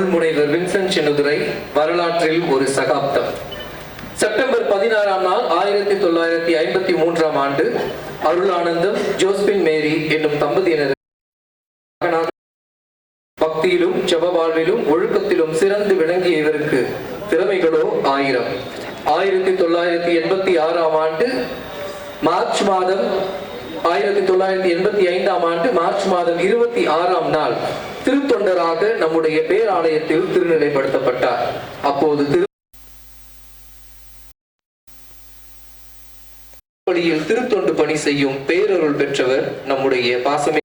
அருள்முனைவர் Vincent Chinnadurai வரலாற்றில் ஒரு சகாப்தம். செப்டம்பர் 16ஆம் நாள் 1953ஆம் ஆண்டு அருளானந்தம் ஜோஸ்பின் மேரி என்னும் தம்பதியினர் பக்தியிலும் ஜப வாழ்விலும் ஒழுக்கத்திலும் சிறந்து விளங்கிய இவருக்கு திறமைகளோ 1000. 1986ஆம் ஆண்டு மார்ச் மாதம் 1985ஆம் ஆண்டு மார்ச் மாதம் 26ஆம் நாள் திருத்தொண்டராக நம்முடைய பேராலயத்தில் திருநிலைப்படுத்தப்பட்டார். அப்போது திருத்தொண்டு பணி செய்யும் பேரருள் பெற்றவர் நம்முடைய பாசமே.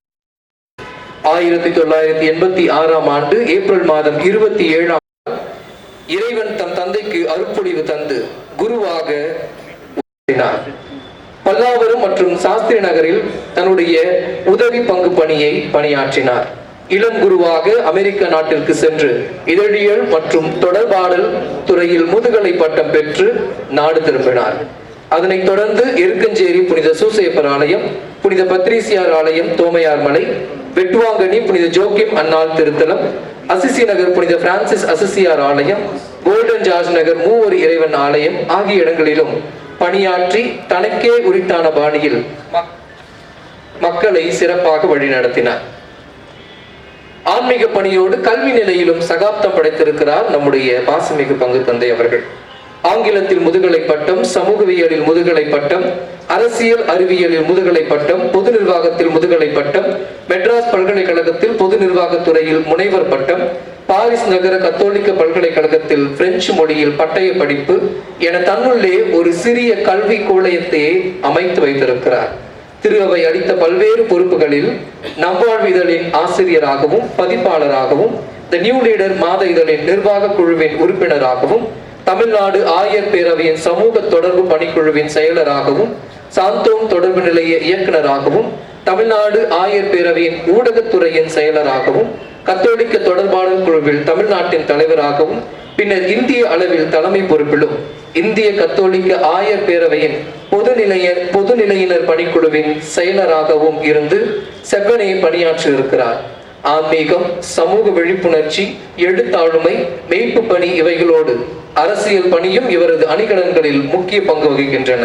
1986ஆம் ஆண்டு ஏப்ரல் மாதம் 27ஆம் இறைவன் தம் தந்தைக்கு அருட்பொழிவு தந்து குருவாக பல்லாவரம் மற்றும் சாஸ்திரி நகரில் தன்னுடைய உதவி பங்கு பணியை பணியாற்றினார். இளம் குருவாக அமெரிக்க நாட்டிற்கு சென்று இதழியல் மற்றும் தொடர்பாடல் துறையில் முதுகலை பட்டம் பெற்று நாடு திரும்பினார். அதனைத் தொடர்ந்து எருக்கஞ்சேரி புனித சூசையப்பர் ஆலயம், புனித பத்ரீசியார் ஆலயம் தோமையார் மலை, வெட்டுவாங்கனி புனித ஜோக்கிம் அன்னாள் திருத்தலம், அசிசி நகர் புனித பிரான்சிஸ் அசிசியார் ஆலயம், கோல்டன் ஜார்ஜ் நகர் மூவர் இறைவன் ஆலயம் ஆகிய இடங்களிலும் பணியாற்றி தனக்கே உரித்தான பாணியில் மக்களை சிறப்பாக வழிநடத்தினார். ஆன்மீக பணியோடு கல்வி நிலையிலும் சகாப்தம் படைத்திருக்கிறார் நம்முடைய பாசமிகு பங்கு தந்தை அவர்கள். ஆங்கிலத்தில் முதுகலை பட்டம், சமூகவியலில் முதுகலை பட்டம், அரசியல் அறிவியலில் முதுகலை பட்டம், பொது நிர்வாகத்தில் முதுகலை பட்டம், மெட்ராஸ் பல்கலைக்கழகத்தில் பொது நிர்வாகத்துறையில் முனைவர் பட்டம், பாரிஸ் நகர கத்தோலிக்க பல்கலைக்கழகத்தில் பிரெஞ்சு மொழியில் பட்டய படிப்பு என தன்னுள்ளே ஒரு சிறிய கல்வி கோளையத்தையே அமைத்து வைத்திருக்கிறார். திரு அவை அளித்த பல்வேறு பொறுப்புகளில் நம்வாழ்வு இதழின் ஆசிரியராகவும் பதிப்பாளராகவும், தி நியூ லீடர் மாத இதழின் நிர்வாக குழுவின் உறுப்பினராகவும், தமிழ்நாடு ஆயர் பேரவையின் சமூக தொடர்பு பணிக்குழுவின் செயலராகவும், சாந்தோம் தொடர்பு நிலைய இயக்குநராகவும், தமிழ்நாடு ஆயர் பேரவையின் ஊடகத்துறையின் செயலராகவும், கத்தோலிக்க தொடர்பாளர் குழுவில் தமிழ்நாட்டின் தலைவராகவும், பின்னர் இந்திய அளவில் தலைமை பொறுப்பிலும், இந்திய கத்தோலிக்க ஆயர் பேரவையின் பொதுநிலையினர் பணிக்குழுவின் செயலராகவும் இருந்து செவ்வனே பணியாற்றி இருக்கிறார். ஆன்மீகம், சமூக விழிப்புணர்ச்சி, எழுத்தாளுமை, மெய்ப்பு பணி இவைகளோடு அரசியல் பணியும் இவரது அணிகலன்களில் முக்கிய பங்கு வகிக்கின்றன.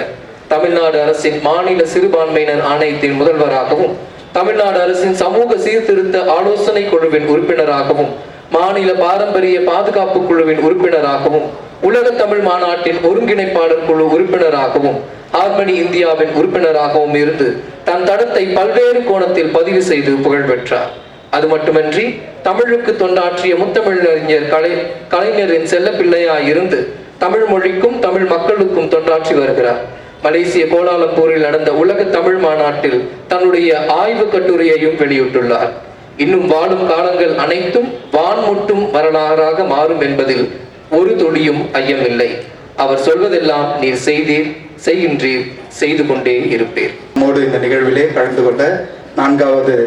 தமிழ்நாடு அரசின் மாநில சிறுபான்மையினர் ஆணையத்தின் முதல்வராகவும், தமிழ்நாடு அரசின் சமூக சீர்திருத்த ஆலோசனை குழுவின் உறுப்பினராகவும், மாநில பாரம்பரிய பாதுகாப்பு குழுவின் உறுப்பினராகவும், உலக தமிழ் மாநாட்டின் ஒருங்கிணைப்பாளர் குழு உறுப்பினராகவும், ஹார்மனி இந்தியாவின் உறுப்பினராகவும் இருந்து தன் தடத்தை பல்வேறு கோணத்தில் பதிவு செய்து புகழ் பெற்றார். அது மட்டுமின்றி தமிழுக்கு தொண்டாற்றிய முத்தமிழறிஞர் கலைஞரின் செல்ல பிள்ளையாய் இருந்து தமிழ் மொழிக்கும் தமிழ் மக்களுக்கும் தொண்டாற்றி வருகிறார். மலேசிய கோலாலம்பூரில் நடந்த உலக தமிழ் மாநாட்டில் தன்னுடைய ஆய்வு கட்டுரையையும் வெளியிட்டுள்ளார். இன்னும் வாழும் காலங்கள் அனைத்தும் வான்முட்டும் வரலாறாக மாறும் என்பதில் ஒரு துளியும் ஐயமில்லை. அவர் சொல்வதெல்லாம் நீர் செய்தீர், செய்கின்றீர், செய்து கொண்டே இருப்பீர். இந்த நிகழ்விலே கலந்து கொண்ட 4வது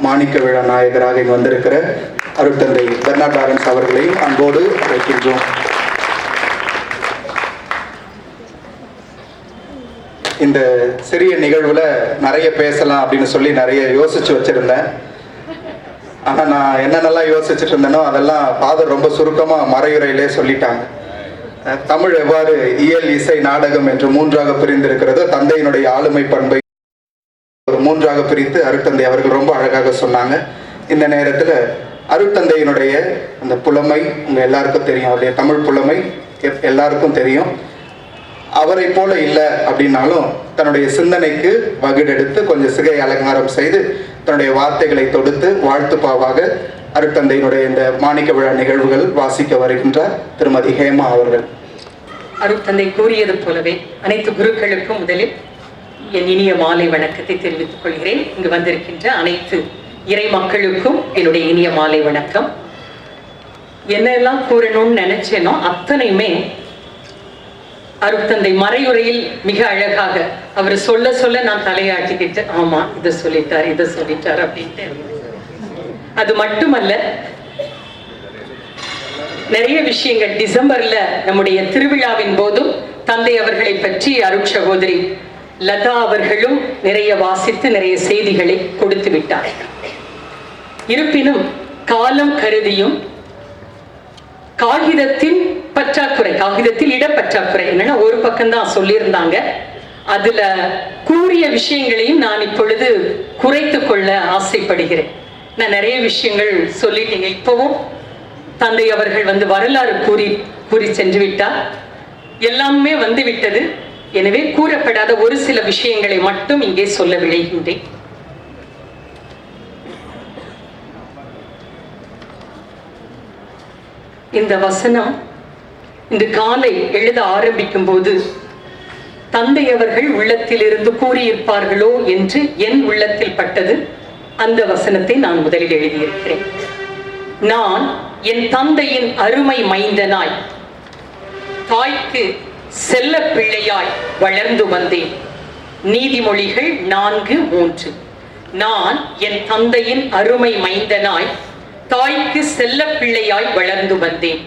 மாணிக்க விழா நாயகராக இங்கு வந்திருக்கிற அருட்தந்தை பெர்னார்ட் லாரன்ஸ் அவர்களையும் அன்போடு அழைக்கின்றோம். இந்த சிறிய நிகழ்வுல நிறைய பேசலாம் அப்படின்னு சொல்லி நிறைய யோசிச்சு வச்சிருந்தேன். ஆனா நான் என்னென்னலாம் யோசிச்சுட்டு இருந்தேனோ அதெல்லாம் ஃபாதர் ரொம்ப சுருக்கமா மறையுறையிலே சொல்லிட்டாங்க. தமிழ் எவ்வாறு இயல், இசை, நாடகம் என்று 3ஆக பிரிந்திருக்கிறதோ, தந்தையினுடைய ஆளுமை பண்பை ஒரு 3ஆக பிரித்து அருட்தந்தை அவர்கள் ரொம்ப அழகாக சொன்னாங்க. இந்த நேரத்துல அருட்தந்தையினுடைய அந்த புலமை உங்க எல்லாருக்கும் தெரியும். அவருடைய தமிழ் புலமை எல்லாருக்கும் தெரியும். அவரை போல இல்லை அப்படின்னாலும் தன்னுடைய சிந்தனைக்கு வகுடெடுத்து கொஞ்சம் சிகை அலங்காரம் செய்து தன்னுடைய வார்த்தைகளை தொடுத்து வாழ்த்துப்பாவாக அருட்தந்தையினுடைய இந்த மாணிக்க விழா நிகழ்வுகள் வாசிக்க வருகின்றார் திருமதி ஹேமா அவர்கள். அருட்தந்தை கூறியது போலவே அனைத்து குருக்களுக்கும் முதலில் என் இனிய மாலை வணக்கத்தை தெரிவித்துக் கொள்கிறேன். இங்கு வந்திருக்கின்ற அனைத்து இறை மக்களுக்கும் என்னுடைய இனிய மாலை வணக்கம். என்னெல்லாம் கூறணும்னு நினைச்சேனோ அத்தனையுமே அருட்தந்தை மறையுறையில் மிக அழகாக அவர் சொல்ல சொல்ல நான் தலையாட்டிக்கிட்டு ஆமா இதை சொல்லிட்டார் அப்படின்ட்டு. அது மட்டுமல்ல, நிறைய விஷயங்கள் டிசம்பர்ல நம்முடைய திருவிழாவின் போதும் தந்தை அவர்களை பற்றி அருட்சகோதரி லதா அவர்களும் நிறைய வாசித்து நிறைய செய்திகளை கொடுத்து விட்டார். இருப்பினும் காலம் கருதியும் காகிதத்தின் பற்றாக்குறை, காகிதத்தில் இடப்பற்றாக்குறை என்னன்னா ஒரு பக்கம்தான் சொல்லியிருந்தாங்க. அதுல கூறிய விஷயங்களையும் நான் இப்பொழுது குறைத்து கொள்ள ஆசைப்படுகிறேன். நான் நிறைய விஷயங்கள் சொல்லிட்டீங்க. இப்பவும் தந்தை அவர்கள் வரலாறு கூறி சென்று விட்டார். எல்லாமே விட்டது. எனவே கூறப்படாத ஒரு சில விஷயங்களை மட்டும் இங்கே சொல்ல விளைகின்றேன். இந்த வசனம் இன்று காலை எழுத ஆரம்பிக்கும் போது தந்தை அவர்கள் உள்ளத்திலிருந்து கூறியிருப்பார்களோ என்று என் உள்ளத்தில் பட்டது. அந்த வசனத்தை நான் முதலில் எழுதியிருக்கிறேன். நான் என் தந்தையின் அருமை மைந்தனாய், தாய்க்கு செல்ல பிள்ளையாய் வளர்ந்து வந்தேன். நீதிமொழிகள் 4:3. நான் என் தந்தையின் அருமை மைந்தனாய், தாய்க்கு செல்ல பிள்ளையாய் வளர்ந்து வந்தேன்.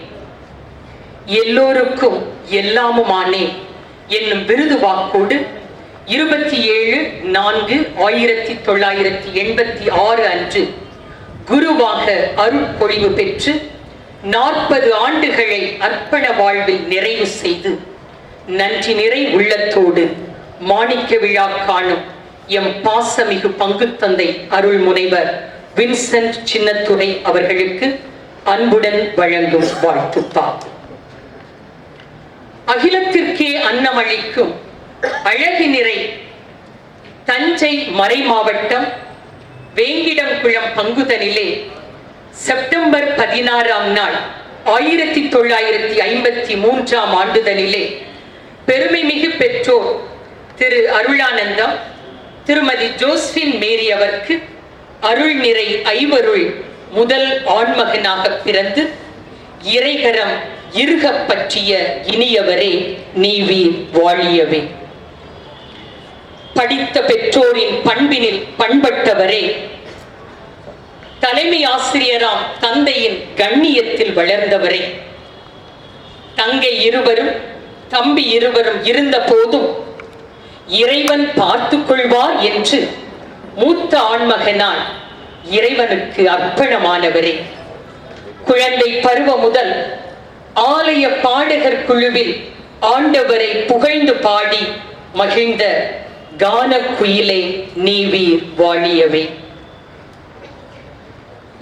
எல்லோருக்கும் எல்லாமுமானேன் என்னும் விருது வாக்கோடு 27/4/1986 அன்று குருவாக அருட்பொழிவு பெற்று 40 ஆண்டுகளை அர்ப்பண வாழ்வில் நிறைவு செய்து நன்றி நிறை உள்ளத்தோடு மாணிக்க விழா காணும் எம் பாசமிகு பங்குத்தந்தை அருள் முனைவர் வின்சென்ட் சின்னத்துரை அவர்களுக்கு அன்புடன் வழங்கும் வாழ்த்துப்பா. அகிலத்திற்கே அன்னமளிக்கும் அழகு நிறை தஞ்சை மறை மாவட்டம் வேங்கிடங்குளம் பங்குதனிலே செப்டம்பர் 16ஆம் நாள் 1953ஆம் ஆண்டுதனிலே பெருமைமிகு பெற்றோர் திரு அருளானந்தம், திருமதி ஜோஸ்பின் மேரி அவருக்கு அருள் நிறை ஐவருள் முதல் ஆண்மகனாக பிறந்து இறைகரம் இருக பற்றிய இனியவரே நீவீர் வாழியவே. படித்த பெற்றோரின் பண்பினில் பண்பட்டவரே, தலைமை ஆசிரியராம் தந்தையின் கண்ணியத்தில் வளர்ந்தவரே, தங்கை இருவரும் தம்பி இருவரும் இருந்த போதும் இறைவன் பார்த்துக் கொள்வார் என்று மூத்த ஆண்மகனாய் இறைவனுக்கு அர்ப்பணமானவரே, குழந்தை பருவம் முதல் ஆலய பாடகர் குழுவில் ஆண்டவரை புகழ்ந்து பாடி மகிழ்ந்த கான குயிலே நீவீர் வாழியவே.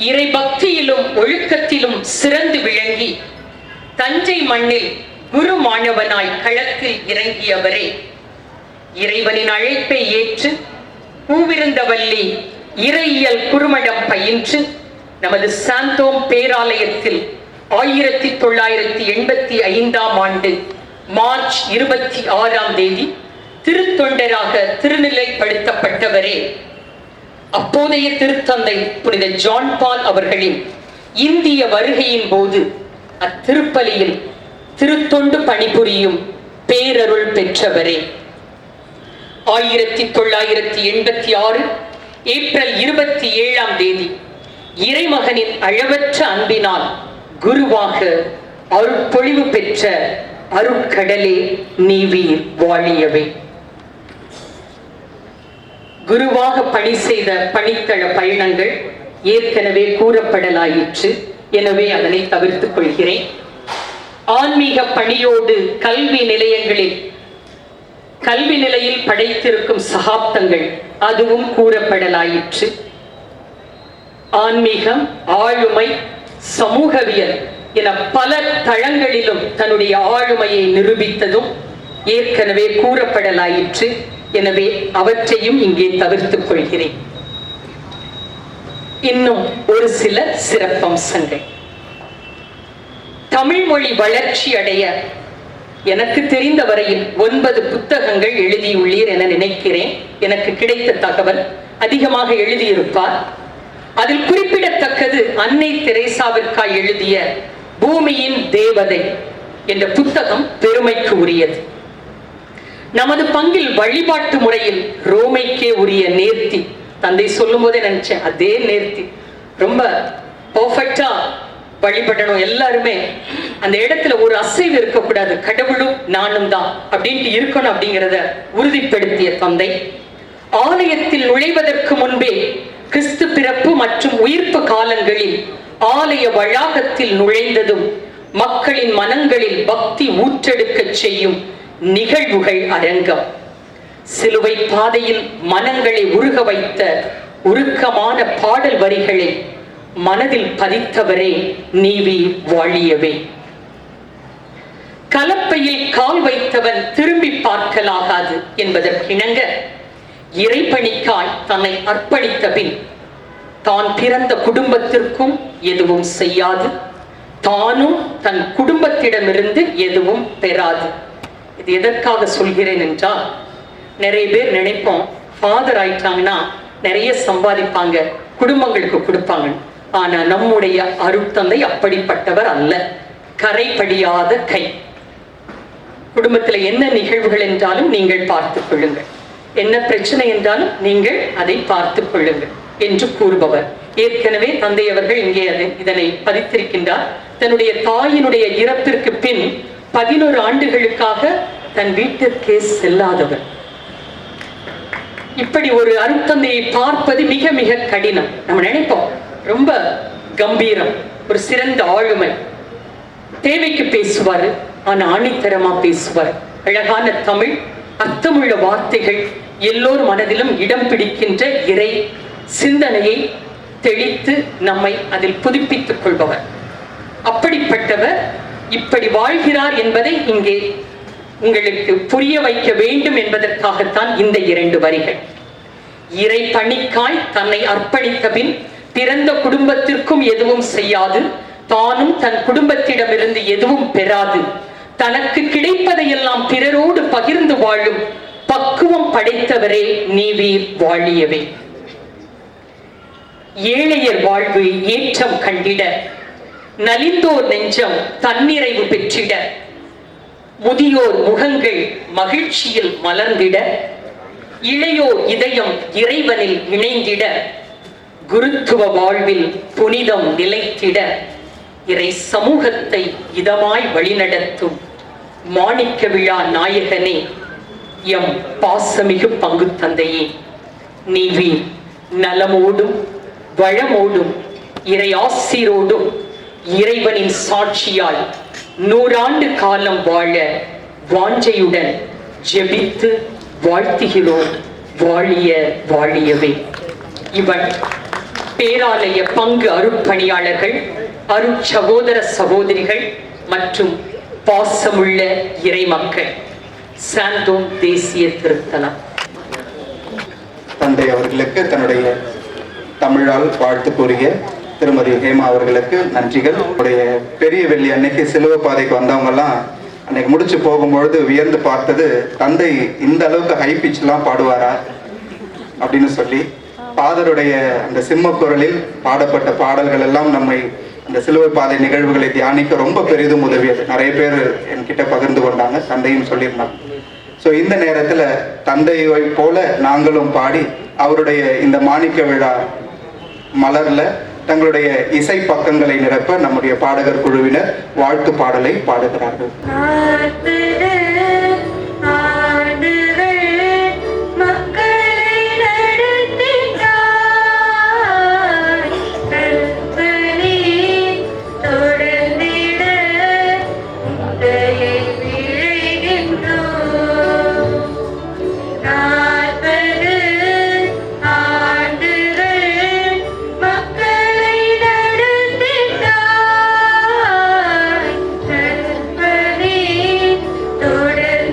இறை பக்தியிலும் ஒழுக்கத்திலும் சிறந்து விளங்கி தஞ்சை மண்ணில் குரு மாணவனாய் களத்தில் இறங்கியவரே, இறைவனின் அழைப்பை ஏற்று பூவிருந்தவல்லி இறையியல் குறுமடம் பயின்று நமது சாந்தோம் பேராலயத்தில் 1985ஆம் ஆண்டு மார்ச் 26ஆம் தேதி திருத்தொண்டராக திருநிலைப்படுத்தப்பட்டவரே, அப்போதைய திருத்தந்தை புனித ஜான் பால் அவர்களின் இந்திய வருகையின் போது அத்திருப்பலியில் திருத்தொண்டு பணிபுரியும் பேரருள் பெற்றவரே. 1986 ஏப்ரல் 27ஆம் தேதி இறைமகனின் அளவற்ற அன்பினால் குருவாக அருட்பொழிவு பெற்ற அருட்கடலே நீவீர் வாழியவே. குருவாக பணி செய்த பணித்தள பயணங்கள் ஏற்கனவே கூறப்படலாயிற்று. எனவே அதனை தவிர்த்துக் கொள்கிறேன். ஆன்மீக பணியோடு கல்வி நிலையில் படைத்திருக்கும் சகாப்தங்கள் அதுவும் கூறப்படலாயிற்று. ஆன்மீகம், ஆளுமை, சமூகவியல் என பல தளங்களிலும் தன்னுடைய ஆளுமையை நிரூபித்ததும் ஏற்கனவே கூறப்படலாயிற்று. எனவே அவற்றையும் இங்கே தவிர்த்துக் கொள்கிறேன். இன்னும் ஒரு சில சிறப்பம்சங்கள். தமிழ் மொழி வளர்ச்சி அடைய எனக்கு தெரிந்த வரையில் 9 புத்தகங்கள் எழுதியுள்ளீர் என நினைக்கிறேன். எனக்கு கிடைத்த தகவல் அதிகமாக எழுதியிருப்பார். அதில் குறிப்பிடத்தக்கது அன்னை தெரேசாவிற்காய் எழுதிய பூமியின் தேவதை என்ற புத்தகம் பெருமைக்கு உரியது. நமது பங்கில் வழிபாட்டு முறையில் ரோமைக்கே உரிய நேர்த்தி, தந்தை சொல்லும் போதே நினைச்சேன், அதே நேர்த்தி, ரொம்ப பர்ஃபெக்டா வழிபடணும். எல்லாருமே அந்த இடத்துல ஒரு அசைவு இருக்கக்கூடாது, கடவுளும் நானும் தான் அப்படின்ட்டு இருக்கணும் அப்படிங்கிறத உறுதிப்படுத்திய தந்தை. ஆலயத்தில் நுழைவதற்கு முன்பே கிறிஸ்து பிறப்பு மற்றும் உயிர்ப்பு காலங்களில் ஆலய வளாகத்தில் நுழைந்ததும் மக்களின் மனங்களில் பக்தி ஊற்றெடுக்கச் செய்யும் நிகழ்வுகள் அரங்கம். சிலுவை பாதையில் மனங்களை உருக வைத்த உருக்கமான பாடல் வரிகளை மனதில் பதித்தவரே நீவி வாழியவே. கலப்பையில் கால் வைத்தவன் திரும்பி பார்க்கலாகாது என்பதற்கிணங்க இறைப்பணிக்காய் தன்னை அர்ப்பணித்த பின் தான் பிறந்த குடும்பத்திற்கும் எதுவும் செய்யாது, தானும் தன் குடும்பத்திடமிருந்து எதுவும் பெறாது. இது எதற்காக சொல்கிறேன் என்றால், நிறைய பேர் நினைப்போம் ஃபாதர் ஆயிட்டாங்கன்னா நிறைய சம்பாதிப்பாங்க, குடும்பங்களுக்கு கொடுப்பாங்க. ஆனா நம்முடைய அருட்தந்தை அப்படிப்பட்டவர் அல்ல. கரைபடியாத கை. குடும்பத்தில் என்ன நிகழ்வுகள் என்றாலும் நீங்கள் பார்த்துக் கொள்ளுங்கள், என்ன பிரச்சனை என்றாலும் நீங்கள் அதை பார்த்துக் கொள்ளுங்கள் என்று கூறுபவர். ஏற்கனவே தந்தை அவர்கள் இங்கே இதனை பதித்திருக்கின்றார். தன்னுடைய தாயினுடைய இறப்பிற்கு பின் 11 ஆண்டுகளுக்காக தன் வீட்டிற்கே செல்லாதவர். இப்படி ஒரு அருட்தந்தையை பார்ப்பது மிக மிக கடினம். நம்ம நினைப்போம் ரொம்ப கம்பீரம், ஒரு சிறந்த ஆளுமை, தேவைக்கு பேசுவாரு, ஆனா ஆணித்தரமா பேசுவார். அழகான தமிழ், அர்த்தமுள்ள வார்த்தைகள், எல்லோர் மனதிலும் இடம் பிடிக்கின்ற இறை சிந்தனையை தெளித்து நம்மை அதில் புதுப்பித்துக் கொள்பவர். அப்படிப்பட்டவர் இப்படி வாழ்கிறார் என்பதை இங்கே உங்களுக்கு புரிய வைக்க வேண்டும் என்பதற்காகத்தான் இந்த 2 வரிகள். இறை பணிக்காய் தன்னை அர்ப்பணித்த பின் பிறந்த குடும்பத்திற்கும் எதுவும் செய்யாது, தானும் தன் குடும்பத்திடமிருந்து எதுவும் பெறாது, தனக்கு கிடைப்பதையெல்லாம் பிறரோடு பகிர்ந்து வாழும் பக்குவம் படைத்தவரே நீவீர் வாழியவே. ஏழையர் வாழ்வு ஏற்றம் கண்டிட, நலிந்தோர் நெஞ்சம் தன்னிறைவு பெற்றிட, முதியோர் முகங்கள் மகிழ்ச்சியில் மலர்ந்திட, இளையோர் இதயம் இறைவனில் இணைந்திட, குருத்துவ வாழ்வில் புனிதம் நிலைத்திட, இறை சமூகத்தை இதமாய் வழிநடத்தும் மாணிக்க விழா நாயகனே, எம் பாசமிகு பங்கு தந்தையே, நீவி நலமோடும் வளமோடும் இறை ஆசீரோடும் இறைவனின் சாட்சியால் 100 ஆண்டு காலம் வாழ வாஞ்சையுடன் ஜெபித்து வாழ்த்துகிறோம். வாழிய வாழியவே. இவன் பேராலய பங்கு அருட்பணியாளர்கள், அருட்சகோதர சகோதரிகள் மற்றும் பாசமுள்ள இறைமக்கள். சாந்தோம் தேசிய திருத்தலம். தந்தை அவர்களுக்கு தன்னுடைய தமிழால் வாழ்த்து கூறிய திருமதி ஹேமா அவர்களுக்கு நன்றிகள். உடைய பெரிய வெள்ளி அன்னைக்கு சிலுவை பாதைக்கு வந்தவங்க எல்லாம் அன்னைக்கு முடிச்சு போகும்பொழுது வியந்து பார்த்தது, தந்தை இந்த அளவுக்கு ஹை பிச்லாம் பாடுவாரா அப்படின்னு சொல்லி. ஃபாதருடைய அந்த சிம்ம குரலில் பாடப்பட்ட பாடல்கள் எல்லாம் நம்மை அந்த சிலுவை பாதை நிகழ்வுகளை தியானிக்க ரொம்ப பெரிதும் உதவியது. நிறைய பேர் என்கிட்ட பகிர்ந்து கொண்டாங்க, தந்தையும் சொல்லியிருந்தாங்க. ஸோ இந்த நேரத்தில் தந்தையை போல நாங்களும் பாடி அவருடைய இந்த மாணிக்க விழா மலர்ல தங்களுடைய இசை பக்கங்களை நிரப்ப நம்முடைய பாடகர் குழுவினர் வாழ்த்து பாடலை பாடுகிறார்கள். தொடர்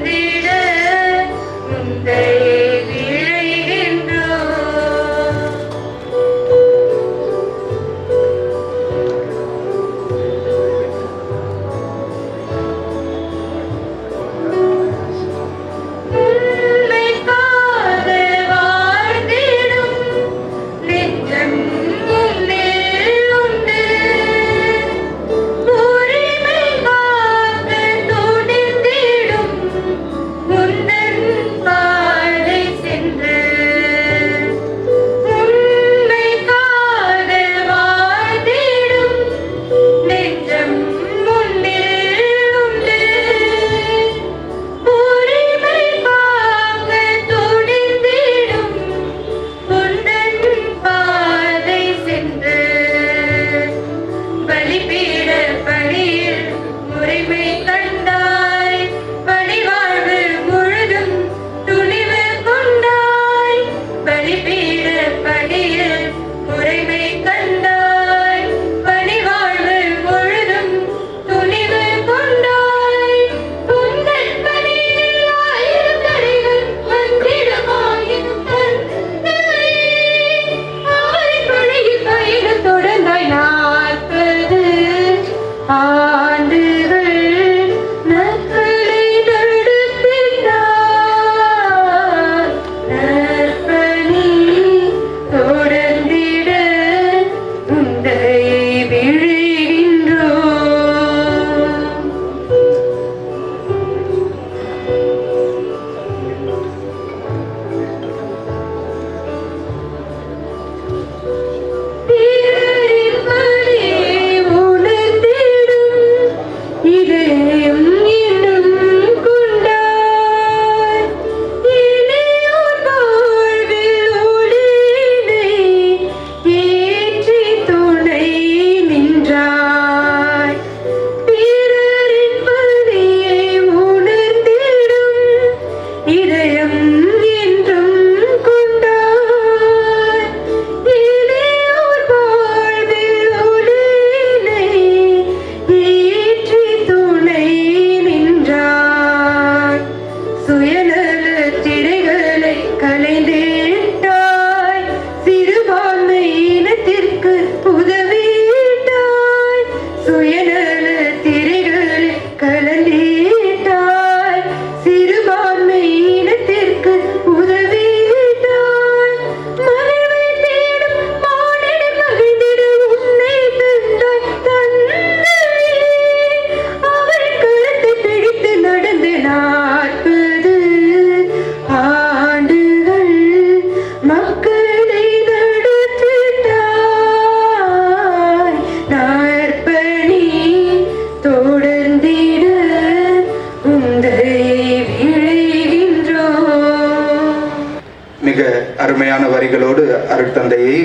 வரிகளோடு அருட்தந்தையை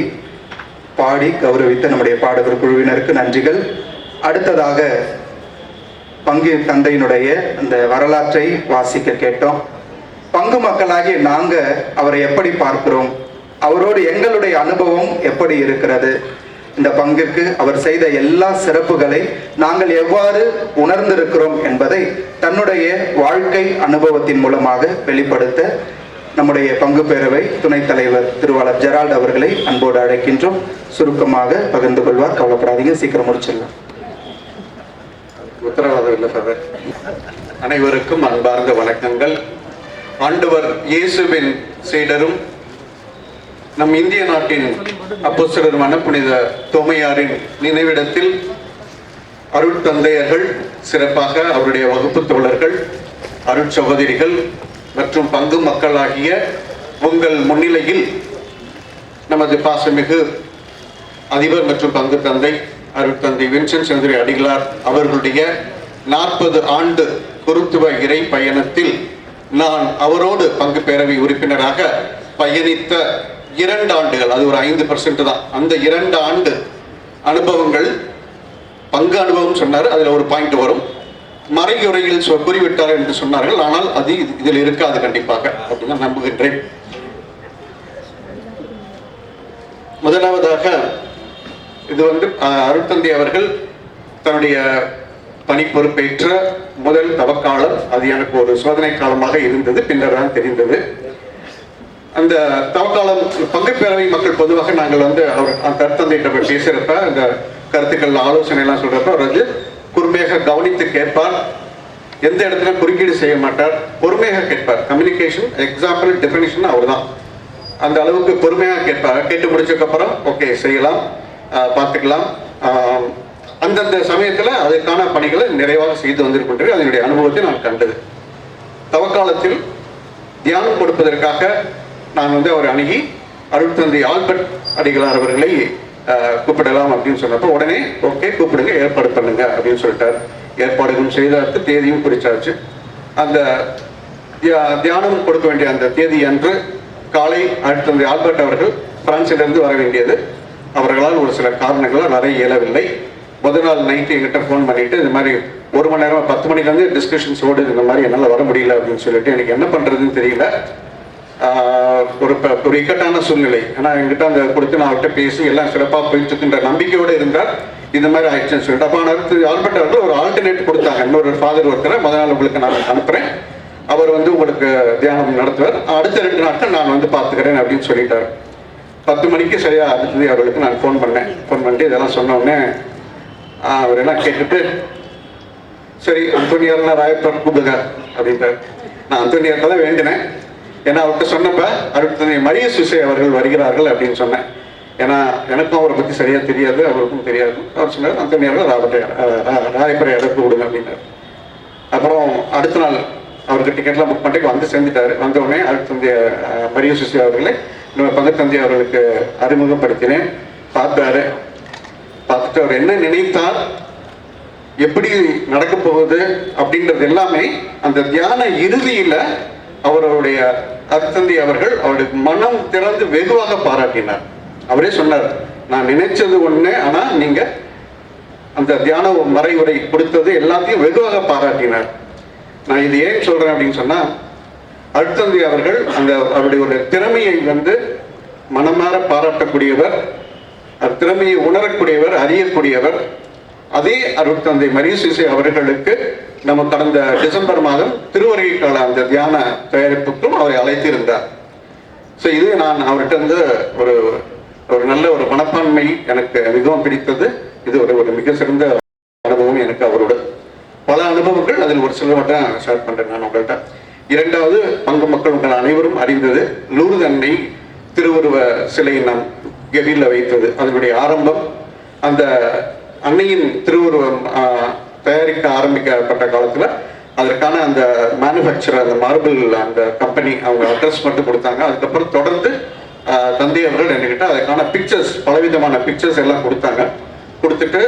பாடி கௌரவித்த நம்முடைய பாடகர் குழுவினருக்கு நன்றிகள். அடுத்ததாக பங்கு தந்தையினுடைய அந்த வரலாற்றை வாசிக்க கேட்டோம். பங்கு மக்களாகிய நாங்க அவரை எப்படி பார்க்கிறோம், அவரோடு எங்களுடைய அனுபவம் எப்படி இருக்கிறது, இந்த பங்கிற்கு அவர் செய்த எல்லா சிறப்புகளை நாங்கள் எவ்வாறு உணர்ந்திருக்கிறோம் என்பதை தன்னுடைய வாழ்க்கை அனுபவத்தின் மூலமாக வெளிப்படுத்த நம்முடைய பங்கு பேரவை துணைத் தலைவர் திருவாளர் ஜெரால்ட் அவர்களை அன்போடு அழைக்கின்றோம். சுருக்கமாக பகிர்ந்து கொள்வார். கவலைப்படாதீங்க, சீக்கிரம் முடிச்சிடலாம். உத்தரவாதம் இல்லை ஃபாதர். அனைவருக்கும் அன்பார்ந்த வணக்கங்கள். ஆண்டவர் இயேசுவின் சீடரும் நம் இந்திய நாட்டின் அப்போஸ்தலருமான புனித தோமையாரின் நினைவிடத்தில் அருட்தந்தையர்கள், சிறப்பாக அவருடைய வகுப்பு தோழர்கள், அருட்சகோதரிகள் மற்றும் பங்கு மக்களாகிய உங்கள் முன்னிலையில் நமது பாசமிகு அதிபர் மற்றும் பங்கு தந்தை அருட்தந்தை வின்சென்ட் சந்திர அடிகளார் அவர்களுடைய 40 ஆண்டு குருத்துவ இறை பயணத்தில் நான் அவரோடு பங்கு பேரவை உறுப்பினராக பயணித்த 2 ஆண்டுகள், அது ஒரு 5% தான், அந்த 2 ஆண்டு அனுபவங்கள், பங்கு அனுபவம் சொன்னார், அதுல ஒரு பாயிண்ட் வரும், மறையுறையில் குறிவிட்டார் என்று சொன்னார்கள். ஆனால் அது இதில் இருக்காது கண்டிப்பாக அப்படின்னு நான் நம்புகின்றேன். முதலாவதாக இது அருட்தந்தை அவர்கள் தன்னுடைய பணி பொறுப்பேற்ற முதல் தவக்காலம், அது எனக்கு ஒரு சோதனை காலமாக இருந்தது, பின்னர் தான் தெரிந்தது. அந்த தவக்காலம் பங்கு பேரவை மக்கள் பொதுவாக நாங்கள் அவர் கருத்தந்தையிட்ட பேசுறப்ப அந்த கருத்துக்கள் ஆலோசனை எல்லாம் சொல்றப்ப அவர் பொறுமையாக கவனித்து கேட்பார். எந்த இடத்துல குறுக்கீடு செய்ய மாட்டார், பொறுமையாக கேட்பார். கம்யூனிகேஷன் எக்ஸாம்பிள் டெஃபினிஷன் அவர் தான். அந்த அளவுக்கு பொறுமையாக கேட்பார். கேட்டு முடிச்சதுக்கப்புறம் ஓகே செய்யலாம், பார்த்துக்கலாம். அந்தந்த சமயத்தில் அதற்கான பணிகளை நிறைவாக செய்து வந்திருக்கின்றது. அதனுடைய அனுபவத்தை நான் கண்டது. தவக்காலத்தில் தியானம் கொடுப்பதற்காக நான் அவர் அணுகி அருட்தந்தை ஆல்பர்ட் அடிகளார் அவர்களை கூப்பிடலாம் அப்படின்னு சொன்னப்போ உடனே ஓகே கூப்பிடுங்க, ஏற்பாடு பண்ணுங்க அப்படின்னு சொல்லிட்டார். ஏற்பாடுகளும் செய்தாச்சு, தேதியும் குறிச்சாச்சு. அந்த தியானம் கொடுக்க வேண்டிய அந்த தேதி அன்று காலை அருட்தந்தை ஆல்பர்ட் அவர்கள் பிரான்சிலிருந்து வர வேண்டியது. அவர்களால் ஒரு சில காரணங்களால் வர இயலவில்லை. முதல் நாள் நைட்டு எங்கிட்ட ஃபோன் பண்ணிட்டு இந்த மாதிரி 1 மணி நேரம் 10 மணிலேருந்து டிஸ்கஷன்ஸ் ஓடுது, இந்த மாதிரி என்னால் வர முடியல அப்படின்னு சொல்லிட்டு எனக்கு என்ன பண்ணுறதுன்னு தெரியல. ஒரு இக்கட்டான சூழ்நிலை. ஏன்னா என்கிட்ட அந்த கொடுத்து நான் அவர்கிட்ட பேசி எல்லாம் சிறப்பாக போயிட்டு இருக்குன்ற நம்பிக்கையோடு இருந்தால் இந்த மாதிரி ஆயிடுச்சுன்னு சொல்லிட்டு அப்போ அடுத்து ஆல்பர்ட் அவர்கள் ஒரு ஆல்டர்னேட் கொடுத்தாங்க. இன்னொரு ஃபாதர் ஒருத்தரை முதல் நாள் உங்களுக்கு நான் அனுப்புகிறேன், அவர் உங்களுக்கு தியானம் நடத்துவார், அடுத்த 2 நாட்கள் நான் பார்த்துக்கிறேன் அப்படின்னு சொல்லிட்டார். 10 மணிக்கு சரியா அடுத்தது அவர்களுக்கு நான் ஃபோன் பண்ணிட்டு இதெல்லாம் சொன்ன உடனே அவர் எல்லாம் கேட்டுட்டு சரி அந்தோனியார்லாம் ராயப்பர் கூப்பிடுங்க அப்படின்ட்டார். நான் அந்தோனியார்ட்ட தான் வேண்டினேன். ஏன்னா அவர்கிட்ட சொன்னப்ப அருட்தந்தை மரிய சுசை அவர்கள் வருகிறார்கள் அப்படின்னு சொன்னேன். ஏன்னா எனக்கும் அவரை பற்றி சரியா தெரியாது, அவருக்கும் தெரியாது. அவர் சொன்னார் அந்தோனியார்கள் ராயப்பரை இடத்து விடுங்க அப்படின்னாரு. அப்புறம் அடுத்த நாள் அவருக்கு டிக்கெட்லாம் புக் பண்ணிட்டு சேர்ந்துட்டாரு. வந்தவுடனே அருட்தந்தை மரிய சுசை அவர்களை நம்ம பங்குத்தந்தை அவர்களுக்கு அறிமுகப்படுத்தினேன். பார்த்துட்டு அவர் என்ன நினைத்தார், எப்படி நடக்க போகுது அப்படின்றது எல்லாமே அந்த தியான இறுதியில அவருடைய அருட்தந்தை அவர்கள் அவருக்கு மனம் திறந்து வெகுவாக பாராட்டினார். அவரே சொன்னார், நான் நினைச்சது ஒண்ணு, ஆனா நீங்க அந்த தியான மறைவுரை கொடுத்தது எல்லாத்தையும் வெகுவாக பாராட்டினார். நான் இது ஏன் சொல்றேன் அப்படின்னு சொன்னா, அருட்தந்தை அவர்கள் அவருடைய ஒரு திறமையை மனமாற பாராட்டக்கூடியவர், திறமையை உணரக்கூடியவர், அறியக்கூடியவர். அதே அருட்தந்தை மரிய சுசை அவர்களுக்கு நம்ம கடந்த டிசம்பர் மாதம் திருவருகை கால அந்த தியான தயாரிப்புக்கும் அவரை அழைத்திருந்தார். ஸோ இது நான் அவர்கிட்ட ஒரு நல்ல ஒரு மனப்பான்மை எனக்கு மிகவும் பிடித்தது. இது ஒரு மிக சிறந்த அனுபவம் எனக்கு அவரோட. பல அனுபவங்கள், அதில் ஒரு சில மட்டும் ஷேர் பண்றேன் நான் உங்கள்கிட்ட. 2வது பங்கு மக்கள் உங்கள் அனைவரும் அறிந்தது லூர்து அன்னை திருவுருவ சிலை நாம் கெவில வைத்தது. அதனுடைய ஆரம்பம் அந்த அன்னையின் திருவுருவம் தயாரிக்க ஆரம்பிக்கப்பட்ட காலத்துல அதற்கான அந்த மேனுஃபேக்சரர், அந்த மார்பிள் அந்த கம்பெனி அவங்க அட்ரஸ் மட்டும் கொடுத்தாங்க. அதுக்கப்புறம் தொடர்ந்து தந்தை அவர்கள் என்கிட்ட அதுக்கான பிக்சர்ஸ், பலவிதமான பிக்சர்ஸ் எல்லாம் கொடுத்துட்டு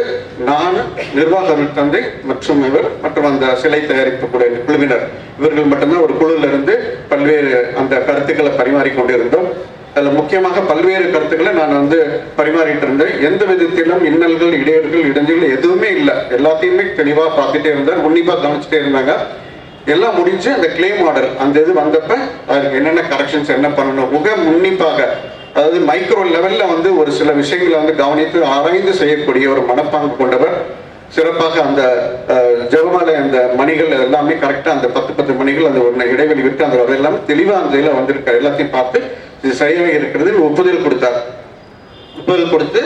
நான் நிர்வாக தந்தை மற்றும் மற்றும் அந்த சிலை தயாரிப்பு குழுவினர் இவர்கள் மட்டும்தான் ஒரு குழுல இருந்து பல்வேறு அந்த கருத்துக்களை பரிமாறிக்கொண்டிருந்தோம். அதில் முக்கியமாக பல்வேறு கருத்துக்களை நான் வந்து பரிமாறிட்டு இருந்தேன். எந்த விதத்திலும் இன்னல்கள், இடையூறுகள், இடைஞ்சல்கள் எதுவுமே இல்லை. எல்லாத்தையுமே தெளிவாக பார்த்துட்டே இருந்தார், உன்னிப்பாக கவனிச்சுட்டே இருந்தாங்க. எல்லாம் முடிஞ்சு அந்த கிளைம் ஆர்டர் அந்த இது வந்தப்ப அதுக்கு என்னென்ன கரெக்ஷன்ஸ் என்ன பண்ணணும் மிக உன்னிப்பாக, அதாவது மைக்ரோ லெவல்ல வந்து ஒரு சில விஷயங்களை வந்து கவனித்து ஆராய்ந்து செய்யக்கூடிய ஒரு மனப்பாங்கு கொண்டவர். சிறப்பாக அந்த ஜெபமாலை அந்த மணிகள் எல்லாமே கரெக்டாக அந்த 10 மணிகள் அந்த ஒரு இடைவெளி விட்டு அந்த அதெல்லாம் தெளிவாக அந்த இதில் வந்திருக்காரு. எல்லாத்தையும் பார்த்து இது சரியாக இருக்கிறது ஒப்புதல் கொடுத்தார். ஒப்புதல் கொடுத்து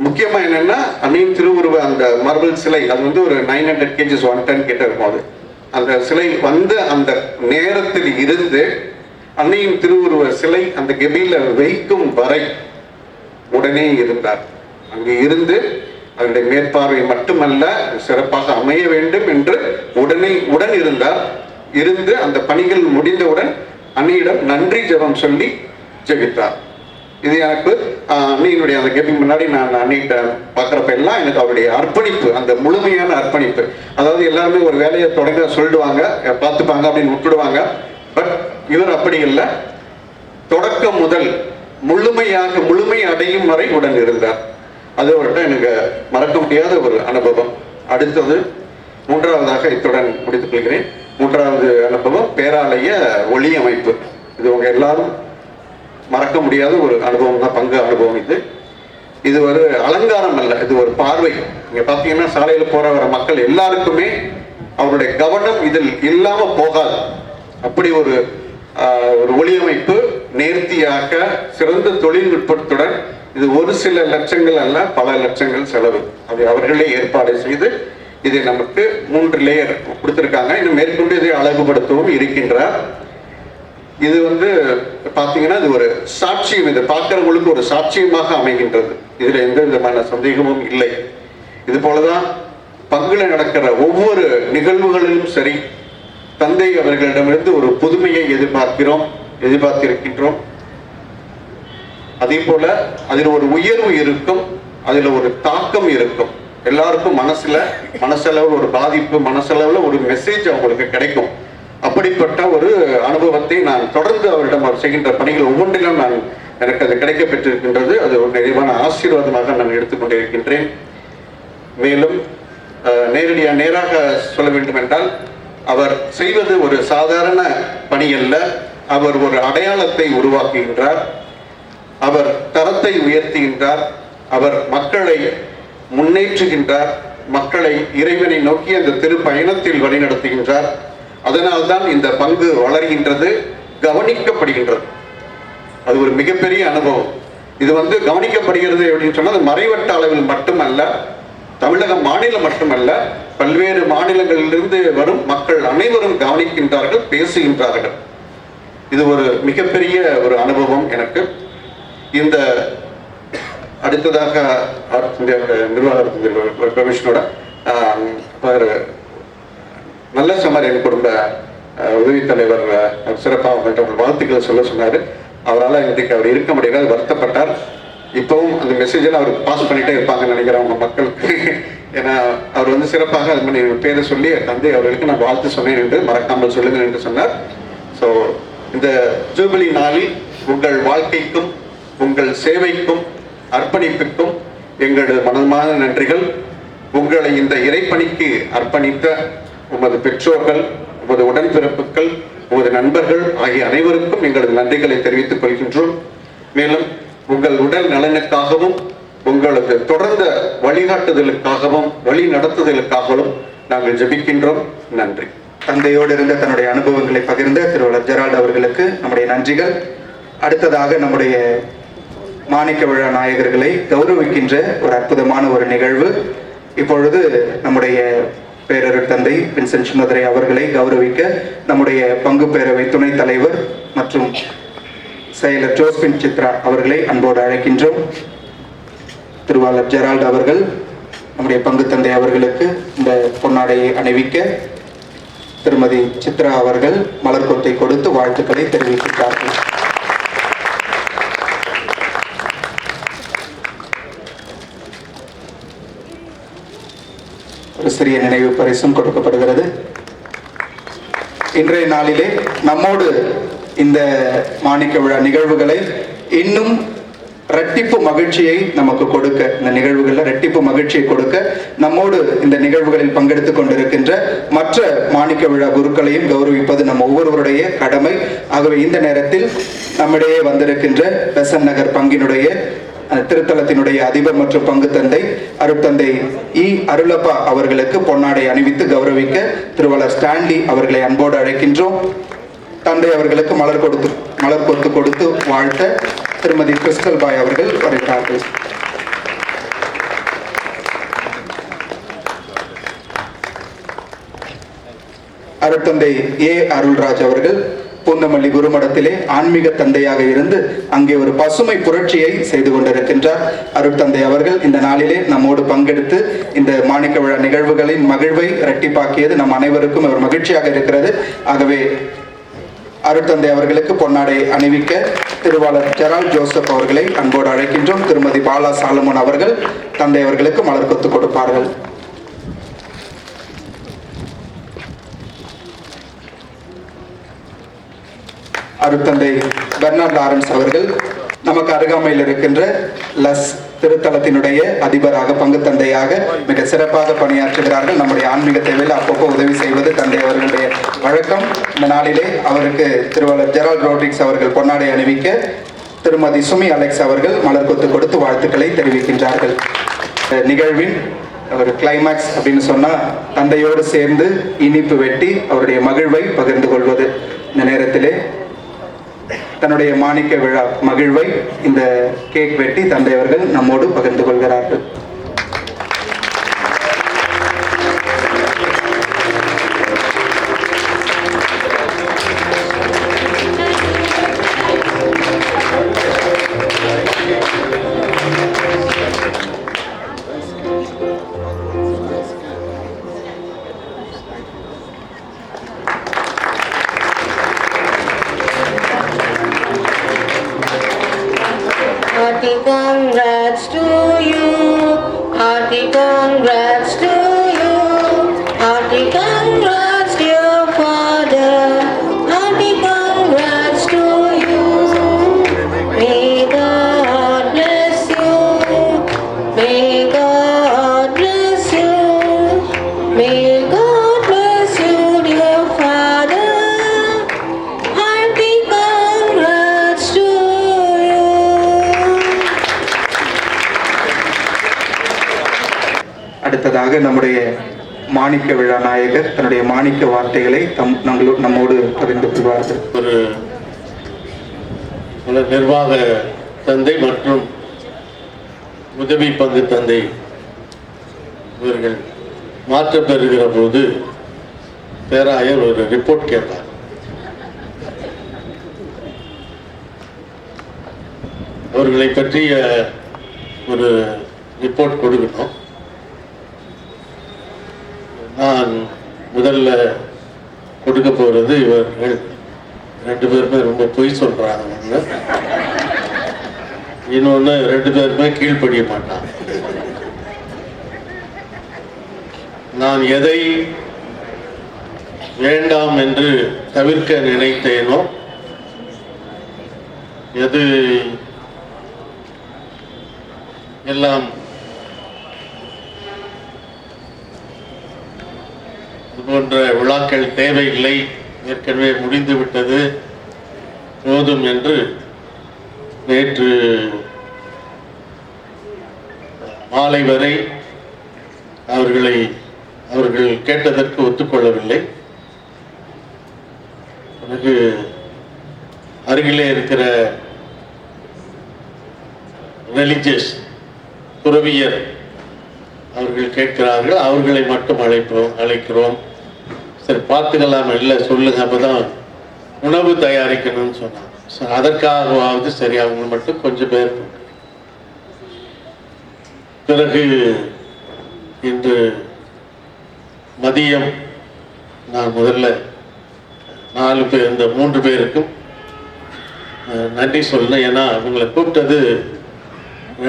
முக்கியமாக என்னன்னா அன்னையின் திருவுருவ அந்த மார்பிள் சிலை அது வந்து ஒரு 900 kgs 1 ton கிட்ட இருக்கும். அது அந்த சிலை வந்த அந்த நேரத்தில் இருந்து அன்னையின் திருவுருவ சிலை அந்த கெபியில வைக்கும் வரை உடனே இருந்தார். அங்கு இருந்து அதனுடைய மேற்பார்வை மட்டுமல்ல சிறப்பாக அமைய வேண்டும் என்று உடன் இருந்தார். இருந்து அந்த பணிகள் முடிந்தவுடன் அன்னையிடம் நன்றி ஜெபம் சொல்லி ஜெபித்தார். இது எனக்கு அன்னையினுடைய அந்த கெபி முன்னாடி நான் அன்னைகிட்ட பார்க்குறப்ப எல்லாம் எனக்கு அவருடைய அர்ப்பணிப்பு, அந்த முழுமையான அர்ப்பணிப்பு. அதாவது எல்லாருமே ஒரு வேலையை தொடங்க சொல்லிடுவாங்க, பார்த்துப்பாங்க அப்படின்னு விட்டுடுவாங்க. பட் இவர் அப்படி இல்லை. தொடக்கம் முதல் முழுமை அடையும் வரை உடன் இருந்தார். அது அவர்கிட்ட எனக்கு மறக்க முடியாத ஒரு அனுபவம். அடுத்தது மூன்றாவதாக இத்துடன் முடித்துக் கொள்கிறேன். மூன்றாவது அனுபவம் பேராலய ஒளி அமைப்பு. இது உங்க எல்லாரும் மறக்க முடியாத ஒரு அனுபவம் தான், பங்கு அனுபவம். இது ஒரு அலங்காரம் அல்ல, இது ஒரு பார்வை. இங்க பாத்தீங்கன்னா சாலையில போற வர மக்கள் எல்லாருக்குமே அவருடைய கவனம் இதில் இல்லாம போகாது. அப்படி ஒரு ஒளியமைப்பு நேர்த்தியாக சிறந்த தொழில்நுட்பத்துடன், இது ஒரு சில லட்சங்கள் அல்ல பல லட்சங்கள் செலவு. அதை அவர்களே ஏற்பாடு செய்து இதை நமக்கு 3 லேயர் கொடுத்திருக்காங்க. இன்னும் மேற்கொண்டு இதை அழகுபடுத்தவும் இருக்கின்றார். இது வந்து பாத்தீங்கன்னா இது ஒரு சாட்சியம், இதை பார்க்கிறவங்களுக்கு ஒரு சாட்சியமாக அமைகின்றது. இதுல எந்த விதமான சந்தேகமும் இல்லை. இது போலதான் பங்குல நடக்கிற ஒவ்வொரு நிகழ்வுகளிலும் சரி, தந்தை அவர்களிடமிருந்து ஒரு புதுமையை எதிர்பார்த்திருக்கின்றோம். அதே போல அதில் ஒரு உயர்வு இருக்கும், அதுல ஒரு தாக்கம் இருக்கும். எல்லாருக்கும் மனசளவில் ஒரு பாதிப்பு, மனசளவில் ஒரு மெசேஜ் அவங்களுக்கு கிடைக்கும். அப்படிப்பட்ட ஒரு அனுபவத்தை நான் தொடர்ந்து அவரிடம் அவர் செய்கின்ற பணிகள் ஒவ்வொன்றிலும் எனக்கு அது கிடைக்க பெற்றிருக்கின்றது. அது ஒரு நிறைவான ஆசீர்வாதமாக நான் எடுத்துக்கொண்டிருக்கின்றேன். மேலும் நேராக சொல்ல வேண்டும் என்றால், அவர் செய்வது ஒரு சாதாரண பணி அல்ல. அவர் ஒரு அடையாளத்தை உருவாக்குகின்றார், அவர் தரத்தை உயர்த்துகின்றார், அவர் மக்களை முன்னேற்றுகின்றார், மக்களை இறைவனை நோக்கி அந்த திருப்பயணத்தில் வழிநடத்துகின்றார். அதனால்தான் இந்த பங்கு வளர்கின்றது, கவனிக்கப்படுகின்றது. அது ஒரு மிகப்பெரிய அனுபவம். இது வந்து கவனிக்கப்படுகிறது அப்படின்னு சொன்னால் அது மறைவட்ட அளவில் மட்டுமல்ல, தமிழக மாநிலம் மட்டுமல்ல, பல்வேறு மாநிலங்களிலிருந்து வரும் மக்கள் அனைவரும் கவனிக்கின்றார்கள், பேசுகின்றார்கள். இது ஒரு மிகப்பெரிய ஒரு அனுபவம் எனக்கு. இந்த அடுத்ததாக நிர்வாக கமிஷனோட நல்ல சமாரியன் குடும்ப உதவி தலைவர் சிறப்பாக அவங்கள்ட்ட வாழ்த்துக்களை சொல்ல சொன்னார். அவரால் இன்றைக்கு அவர் இருக்க முடியாது, வருத்தப்பட்டார். இப்பவும் அந்த மெசேஜெல்லாம் அவருக்கு பாஸ் பண்ணிட்டே இருப்பாங்கன்னு நினைக்கிறேன் அவங்க மக்களுக்கு. ஏன்னா அவர் வந்து சிறப்பாக அது பண்ணி பேரை சொல்லி தந்தை அவர்களுக்கு நான் வாழ்த்து சொன்னேன் என்று மறக்காமல் சொல்லுங்கள் என்று சொன்னார். ஸோ இந்த ஜூபிலி நாளில் உங்கள் வாழ்க்கைக்கும் உங்கள் சேவைக்கும் அர்ப்பணிப்புக்கும் எங்களது மனமான நன்றிகள். உங்களை இந்த இறைப்பணிக்கு அர்ப்பணித்த உமது பெற்றோர்கள், உமது உடன்பிறப்புகள், உமது நண்பர்கள் ஆகிய அனைவருக்கும் எங்களது நன்றிகளை தெரிவித்துக் கொள்கின்றோம். மேலும் உங்கள் உடல் நலனுக்காகவும் உங்களது தொடர்ந்த வழிகாட்டுதலுக்காகவும் வழி நடத்துதலுக்காகவும் நாங்கள் ஜெபிக்கின்றோம். நன்றி. தந்தையோடு இருந்த தன்னுடைய அனுபவங்களை பகிர்ந்த திருவள்ளுவர் ஜெரால்ட் அவர்களுக்கு நம்முடைய நன்றிகள். அடுத்ததாக நம்முடைய மாணிக்க விழா நாயகர்களை கௌரவிக்கின்ற ஒரு அற்புதமான ஒரு நிகழ்வு. இப்பொழுது நம்முடைய பேரருட் தந்தை வின்சென்ட் சுமதுரை அவர்களை கௌரவிக்க நம்முடைய பங்கு பேரவை துணைத் தலைவர் மற்றும் செயலர் ஜோஸ்பின் சித்ரா அவர்களை அன்போடு அழைக்கின்றோம். திருவாளர் ஜெரால்ட் அவர்கள் நம்முடைய பங்கு தந்தை அவர்களுக்கு இந்த பொன்னாடையை அணிவிக்க திருமதி சித்ரா அவர்கள் மலர்கொத்தை கொடுத்து வாழ்த்துக்களை தெரிவிக்கிறார்கள். ஒரு சிறிய நினைவு பரிசும் கொடுக்கப்படுகிறது. இன்றைய நாளிலே நம்மோடு இந்த மாணிக்க விழா நிகழ்வுகளை இன்னும் இரட்டிப்பு மகிழ்ச்சியை நமக்கு கொடுக்க, இந்த நிகழ்வுகளில் இரட்டிப்பு மகிழ்ச்சியை கொடுக்க நம்மோடு இந்த நிகழ்வுகளில் பங்கெடுத்துக் கொண்டிருக்கின்ற மற்ற மாணிக்க விழா குருக்களையும் கௌரவிப்பது நம் ஒவ்வொருவருடைய கடமை. ஆகவே இந்த நேரத்தில் நம்மிடையே வந்திருக்கின்ற பெசன்ட் நகர் பங்கினுடைய திருத்தலத்தினுடைய அதிபர் மற்றும் பங்கு தந்தை அருட்தந்தை இ. அருளப்பா அவர்களுக்கு பொன்னாடை அணிவித்து கௌரவிக்க திருவாளர் ஸ்டான்லி அவர்களை அன்போடு அழைக்கின்றோம். தந்தை அவர்களுக்கு மலர் கொத்து கொடுத்து வாழ்த்த திருமதி கிறிஸ்டல் பாய் அவர்கள் வருகிறார்கள். அருட்தந்தை ஏ. அருள்ராஜ் அவர்கள் பூந்தமல்லி குருமடத்திலே ஆன்மீக தந்தையாக இருந்து அங்கே ஒரு பசுமை புரட்சியை செய்து கொண்டிருக்கின்றார். அருட்தந்தை அவர்கள் இந்த நாளிலே நம்மோடு பங்கெடுத்து இந்த மாணிக்க விழா நிகழ்வுகளின் மகிழ்வை இரட்டிப்பாக்கியது நம் அனைவருக்கும் ஒரு மகிழ்ச்சியாக இருக்கிறது. ஆகவே அருட்தந்தை அவர்களுக்கு பொன்னாடை அணிவிக்க திருவாளர் ஜெரால்ட் ஜோசப் அவர்களை அன்போடு அழைக்கின்றோம். திருமதி பாலா சாலமோன் அவர்கள் தந்தை அவர்களுக்கு மலர் கொத்து கொடுப்பார்கள். அருட்தந்தை பெர்னார்ட் லாரன்ஸ் அவர்கள் நமக்கு அருகாமையில் இருக்கின்ற லஸ் திருத்தலத்தினுடைய அதிபராக பங்கு தந்தையாக மிக சிறப்பாக பணியாற்றுகிறார்கள். நம்முடைய ஆன்மீக தேவையில் அப்பப்போ உதவி செய்வது தந்தை அவர்களுடைய வழக்கம். இந்த நாளிலே அவருக்கு திருவாளர் ஜெரால்ட் ரோட்ரிக்ஸ் அவர்கள் பொன்னாடை அணிவிக்க திருமதி சுமி அலெக்ஸ் அவர்கள் மலர் கொத்து கொடுத்து வாழ்த்துக்களை தெரிவிக்கின்றார்கள். நிகழ்வின் ஒரு கிளைமேக்ஸ் அப்படின்னு சொன்னா தந்தையோடு சேர்ந்து இனிப்பு வெட்டி அவருடைய மகிழ்வை பகிர்ந்து கொள்வது. இந்த நேரத்திலே தன்னுடைய மாணிக்க விழா மகிழ்வை இந்த கேக் வெட்டி தந்தை அவர்கள் நம்மோடு பகிர்ந்து கொள்கிறார்கள். Hearty congrats to you, hearty congrats to you, hearty congrats dear father, hearty congrats to you. May God bless you, may God bless you, may God bless you dear father, hearty congrats to you. அடுத்ததாக நம்முடைய மாணிக்க விழா நாயகர் தன்னுடைய மாணிக்க வார்த்தைகளை நம்மோடு பகிர்ந்து கொள்வார்கள். ஒரு நிர்வாக தந்தை மற்றும் உதவி பங்கு தந்தை இவர்கள் மாற்றம் பெறுகிற போது பேராயர் ஒரு ரிப்போர்ட் கேட்டார். அவர்களை பற்றிய ஒரு ரிப்போர்ட் கொடுக்கணும். நான் முதல்ல கொடுக்க போகிறது இவர்கள் 2 பேருமே ரொம்ப பொய் சொல்றாங்க. இன்னொன்று 2 பேருமே கீழ்ப்படிய மாட்டாங்க. நான் எதை வேண்டாம் என்று தவிர்க்க நினைத்தேனோ, எது எல்லாம் இது போன்ற விழாக்கள் தேவையில்லை, ஏற்கனவே முடிந்து விட்டது, போதும் என்று நேற்று மாலை வரை அவர்கள் கேட்டதற்கு ஒத்துக்கொள்ளவில்லை. எனக்கு அருகிலே இருக்கிற ரிலிஜியஸ் துறவியர் அவர்கள் கேட்கிறார்கள். அவர்களை மட்டும் அழைக்கிறோம். சரி பார்த்துக்கலாம், இல்லை சொல்லுங்க, அப்பதான் உணவு தயாரிக்கணும்னு சொன்னாங்க. அதற்காகவாவது சரி அவங்க மட்டும் கொஞ்சம் பேர். பிறகு இன்று மதியம் நான் முதல்ல 4 பேர், இந்த 3 பேருக்கும் நன்றி சொல்லணும். ஏன்னா அவங்களை கூப்பிட்டது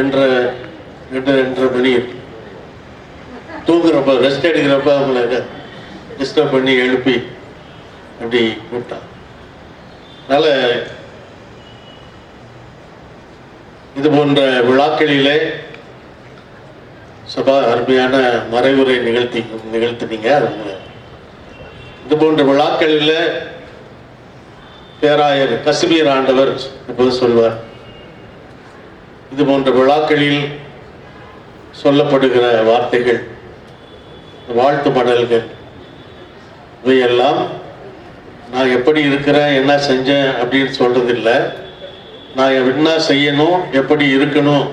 2:30 மணி தூங்குறப்ப, ரெஸ்ட் எடுக்கிறப்ப அவங்கள டிஸ்டர்ப் பண்ணி எழுப்பி அப்படி கூப்பிட்டான். அதனால இது போன்ற விழாக்களிலே சபா அருமையான மறைவுரை நிகழ்த்தினீங்க. இது போன்ற விழாக்களில் பேராயர் கசிமீர் ஆண்டவர் இப்போது சொல்வார், இது போன்ற விழாக்களில் சொல்லப்படுகிற வார்த்தைகள், வாழ்த்து மடல்கள், இவையெல்லாம் நான் எப்படி இருக்கிறேன், என்ன செஞ்சேன் அப்படின்னு சொல்றதில்லை, நான் என்ன செய்யணும், எப்படி இருக்கணும்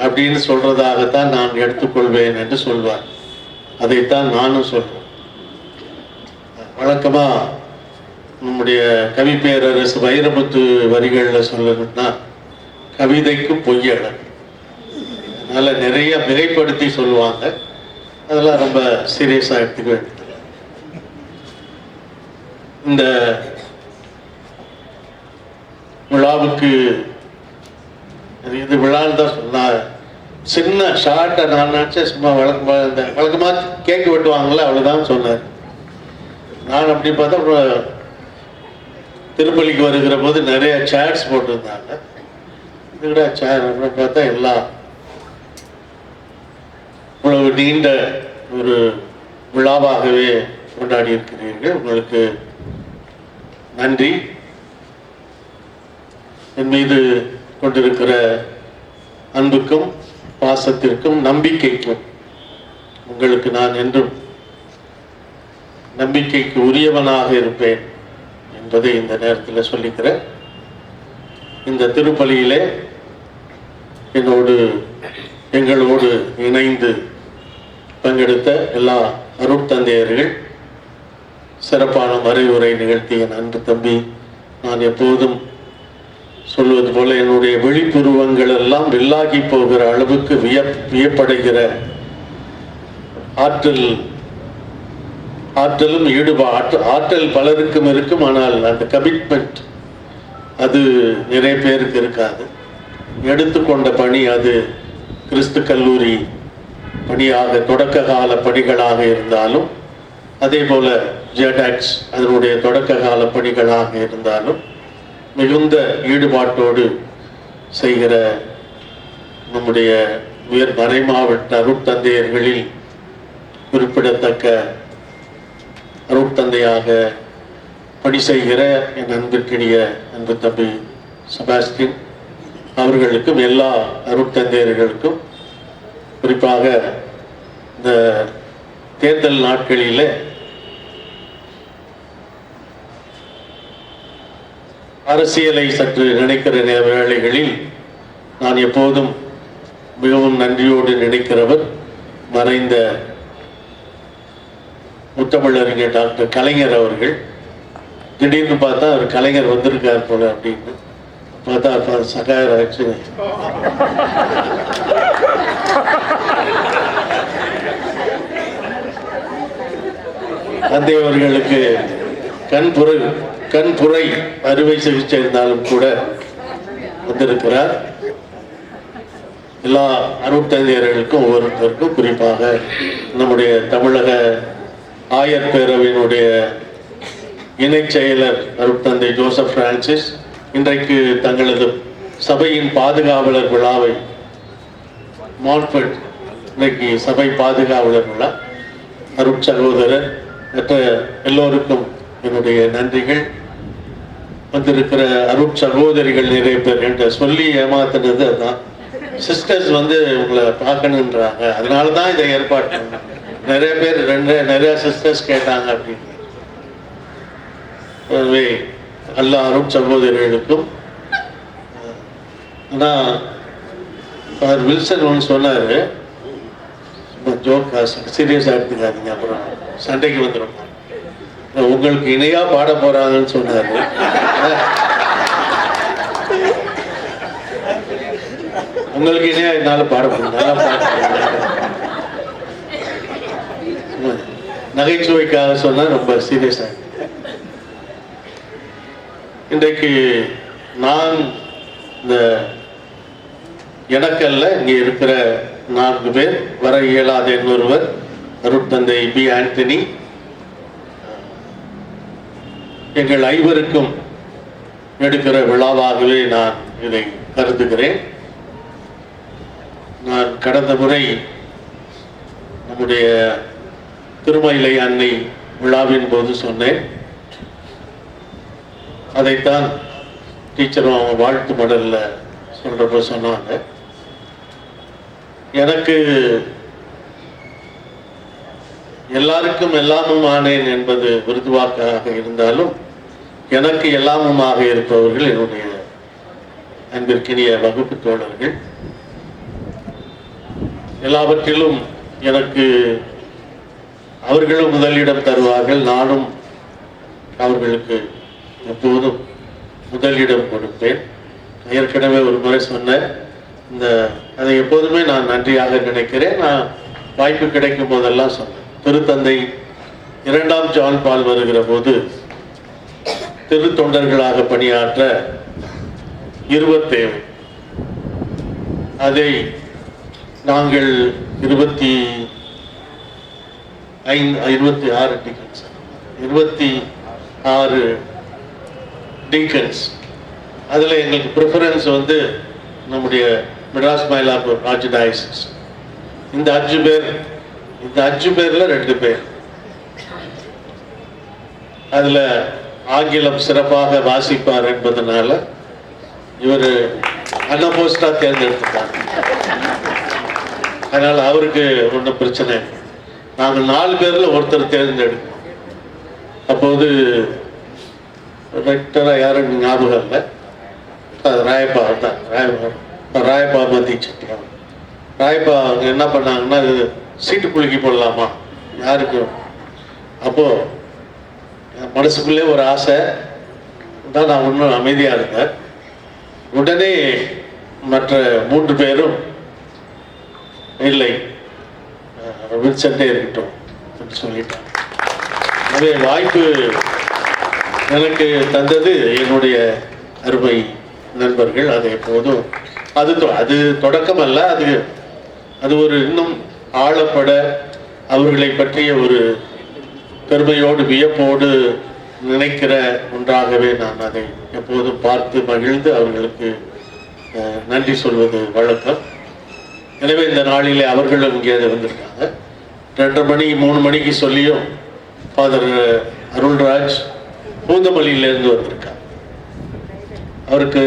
அப்படின்னு சொல்றதாகத்தான் நான் எடுத்துக்கொள்வேன் என்று சொல்வார். அதைத்தான் நானும் சொல்றேன். வழக்கமா நம்முடைய கவி பேரரசு வைரமுத்து வரிகளில் சொல்லணும்னா, கவிதைக்கு பொய்யல. அதனால நிறைய மிகைப்படுத்தி சொல்லுவாங்க. அதெல்லாம் ரொம்ப சீரியஸா எடுத்துக்க வேண்டியது. இந்த விழாவுக்கு இது விழான்னு தான் சொன்னா, சின்ன ஷார்ட்டை நான் நினச்சேன், சும்மா வழக்கமாக கேக்கு வெட்டுவாங்கல்ல அவ்வளோதான் சொன்னார். நான் அப்படி பார்த்தா திருப்பலிக்கு வருகிற போது நிறைய சேர்ஸ் போட்டிருந்தாங்க. இதுக்கிட்ட சேர் அப்புறம் பார்த்தா எல்லாம் இவ்வளவு நீண்ட ஒரு விழாவாகவே கொண்டாடி இருக்கிறீர்கள். உங்களுக்கு நன்றி. என் மீது கொண்டிருக்கிற அன்புக்கும் பாசத்திற்கும் நம்பிக்கைக்கும் உங்களுக்கு நான் என்றும் நம்பிக்கைக்கு உரியவனாக இருப்பேன் என்பதை இந்த நேரத்தில் சொல்லிக்கிறேன். இந்த திருப்பலியிலே எங்களோடு இணைந்து பங்கெடுத்த எல்லா அருட்தந்தையர்கள், சிறப்பான மறைவுரை நிகழ்த்திய அன்பு தம்பி, நான் எப்போதும் சொல்வது போல என்னுடைய விழிப்புருவங்கள் எல்லாம் வில்லாகி போகிற அளவுக்கு வியப்படைகிற ஆற்றலும் ஆற்றல் பலருக்கும் இருக்கும். ஆனால் அந்த கமிட்மெண்ட் அது நிறைய பேருக்கு இருக்காது. எடுத்துக்கொண்ட பணி அது கிறிஸ்து கல்லூரி பணியாக, தொடக்க கால பணிகளாக இருந்தாலும், அதே போல ஜெடாக்ஸ் அதனுடைய தொடக்க கால பணிகளாக இருந்தாலும் மிகுந்த ஈடுபாட்டோடு செய்கிற நம்முடைய உயர் மறைமாவட்ட அருட்தந்தையர்களில் குறிப்பிடத்தக்க அருட்தந்தையாக பணி செய்கிற என் அன்பிற்கினிய அன்பு தம்பி செபாஸ்டின் அவர்களுக்கும், எல்லா அருட்தந்தையர்களுக்கும், குறிப்பாக இந்த தேர்தல் நாட்களில் அரசியலை சற்று நினைக்கிற வேளைகளில் நான் எப்போதும் மிகவும் நன்றியோடு நினைக்கிறவர் மறைந்த முத்தமிழறிஞர் டாக்டர் கலைஞர் அவர்கள். திடீர்னு பார்த்தா அவர் கலைஞர் வந்திருக்கார் போல அப்படின்னு பார்த்தா சகாயர் ஆச்சு. தந்தை அவர்களுக்கு கண்புரை அறுவை சிகிச்சை இருந்தாலும் கூட வந்திருக்கிறார். எல்லா அருட்தந்தையர்களுக்கும் ஒவ்வொருத்தருக்கும், குறிப்பாக நம்முடைய தமிழக ஆயர் பேரவையினுடைய இணை செயலர் அருட்தந்தை ஜோசப் பிரான்சிஸ் இன்றைக்கு தங்களது சபையின் பாதுகாவலர் விழாவை மால்பர்ட் இன்றைக்கு சபை பாதுகாவலர் விழா, அருட்சகோதரர் மற்ற எல்லோருக்கும் என்னுடைய நன்றிகள். வந்திருக்கிற அருட்சகோதரிகள் நிறைய பேர் என்ற சொல்லி ஏமாத்தினது அதுதான். சிஸ்டர்ஸ் உங்களை பார்க்கணுன்றாங்க, அதனால தான் இதை ஏற்பாடு பண்ணாங்க. நிறைய பேர் நிறைய சிஸ்டர்ஸ் கேட்டாங்க அப்படின்னு. எல்லா அருட்சகோதரிகளுக்கும். ஆனால் வில்சன் ஒன்று சொன்னார், ஜோக்கா சீரியஸாக எடுத்துக்காதீங்க, அப்புறம் சண்டைக்கு வந்துடும். உங்களுக்கு இணையா பாட போறாங்கன்னு சொன்னாரு. உங்களுக்கு இணையா என்னால பாட நகைச்சுவைக்காக சொன்னா ரொம்ப சீரியஸா. இன்றைக்கு நான் இந்த எனக்கல்ல, இங்கே இருக்கிற 4 பேர், வர இயலாத இன்னொருவர் அருட்தந்தை பி ஆண்டனி, எங்கள் ஐவருக்கும் எடுக்கிற விழாவாகவே நான் இதை கருதுகிறேன். நான் கடந்த முறை நம்முடைய திருமயிலை அன்னை விழாவின் போது சொன்னேன். அதைத்தான் டீச்சரும் அவங்க வாழ்த்து மடல்ல சொல்றப்ப சொன்னாங்க. எனக்கு எல்லாருக்கும் எல்லாமும் ஆனேன் என்பது விருதுவாக்காக இருந்தாலும் எனக்கு எல்லாமுமாக இருப்பவர்கள் என்னுடைய அன்பிற்கினிய வகுப்பு தோழர்கள். எல்லாவற்றிலும் எனக்கு அவர்களும் முதலிடம் தருவார்கள். நானும் அவர்களுக்கு எப்போதும் முதலிடம் கொடுப்பேன். ஏற்கனவே ஒரு முறை சொன்னேன். அதை எப்போதுமே நான் நன்றியாக நினைக்கிறேன். நான் வாய்ப்பு கிடைக்கும் போதெல்லாம் சொன்னேன். திருத்தந்தை 2ஆம் ஜான் பால் வருகிற போது திருத்தொண்டர்களாக பணியாற்ற 20 தேவை. அதை நாங்கள் 26 டீக்கன்ஸ். அதில் எங்களுக்கு ப்ரிஃபரன்ஸ் வந்து நம்முடைய மெட்ராஸ் மயிலாப்பூர் ஆர்ச்டியோசஸ். இந்த 5 பேர்ல 2 பேர் அதுல ஆங்கிலம் சிறப்பாக வாசிப்பார் என்பதனால இவர் அன்னபோஸ்டா தேர்ந்தெடுத்துட்டாங்க. அதனால அவருக்கு ஒன்றும் பிரச்சனை இல்லை. நாங்கள் 4 பேர்ல ஒருத்தர் தேர்ந்தெடுக்கணும். அப்போது ரெக்டரா யாரும் ஞாபகம் இல்லை. ராயப்பா தான், ராயப்பா மதி செட்டியார். ராயப்பா என்ன பண்ணாங்கன்னா, சீட்டு குலுக்கி போடலாமா யாருக்கு? அப்போ மனசுக்குள்ளே ஒரு ஆசை தான். நான் ஒன்றும் அமைதியாக இருந்தேன். உடனே மற்ற 3 பேரும் இல்லை, வில்சன்டே இருக்கட்டும் அப்படின்னு சொல்லிட்டாங்க. அதே வாய்ப்பு எனக்கு தந்தது என்னுடைய அருமை நண்பர்கள். அது எப்போதும் அது தொடக்கம் அல்ல, அது ஒரு இன்னும் ஆழப்பட அவர்களை பற்றிய ஒரு பெருமையோடு வியப்போடு நினைக்கிற ஒன்றாகவே நான் அதை எப்போதும் பார்த்து மகிழ்ந்து அவர்களுக்கு நன்றி சொல்வது வழக்கம். எனவே இந்த நாளிலே அவர்களும் இங்கே வந்திருக்காங்க. 2:30 மணி 3 மணிக்கு சொல்லியும் ஃபாதர் அருள்ராஜ் பூந்தமல்லியிலிருந்து வந்திருக்கார். அவருக்கு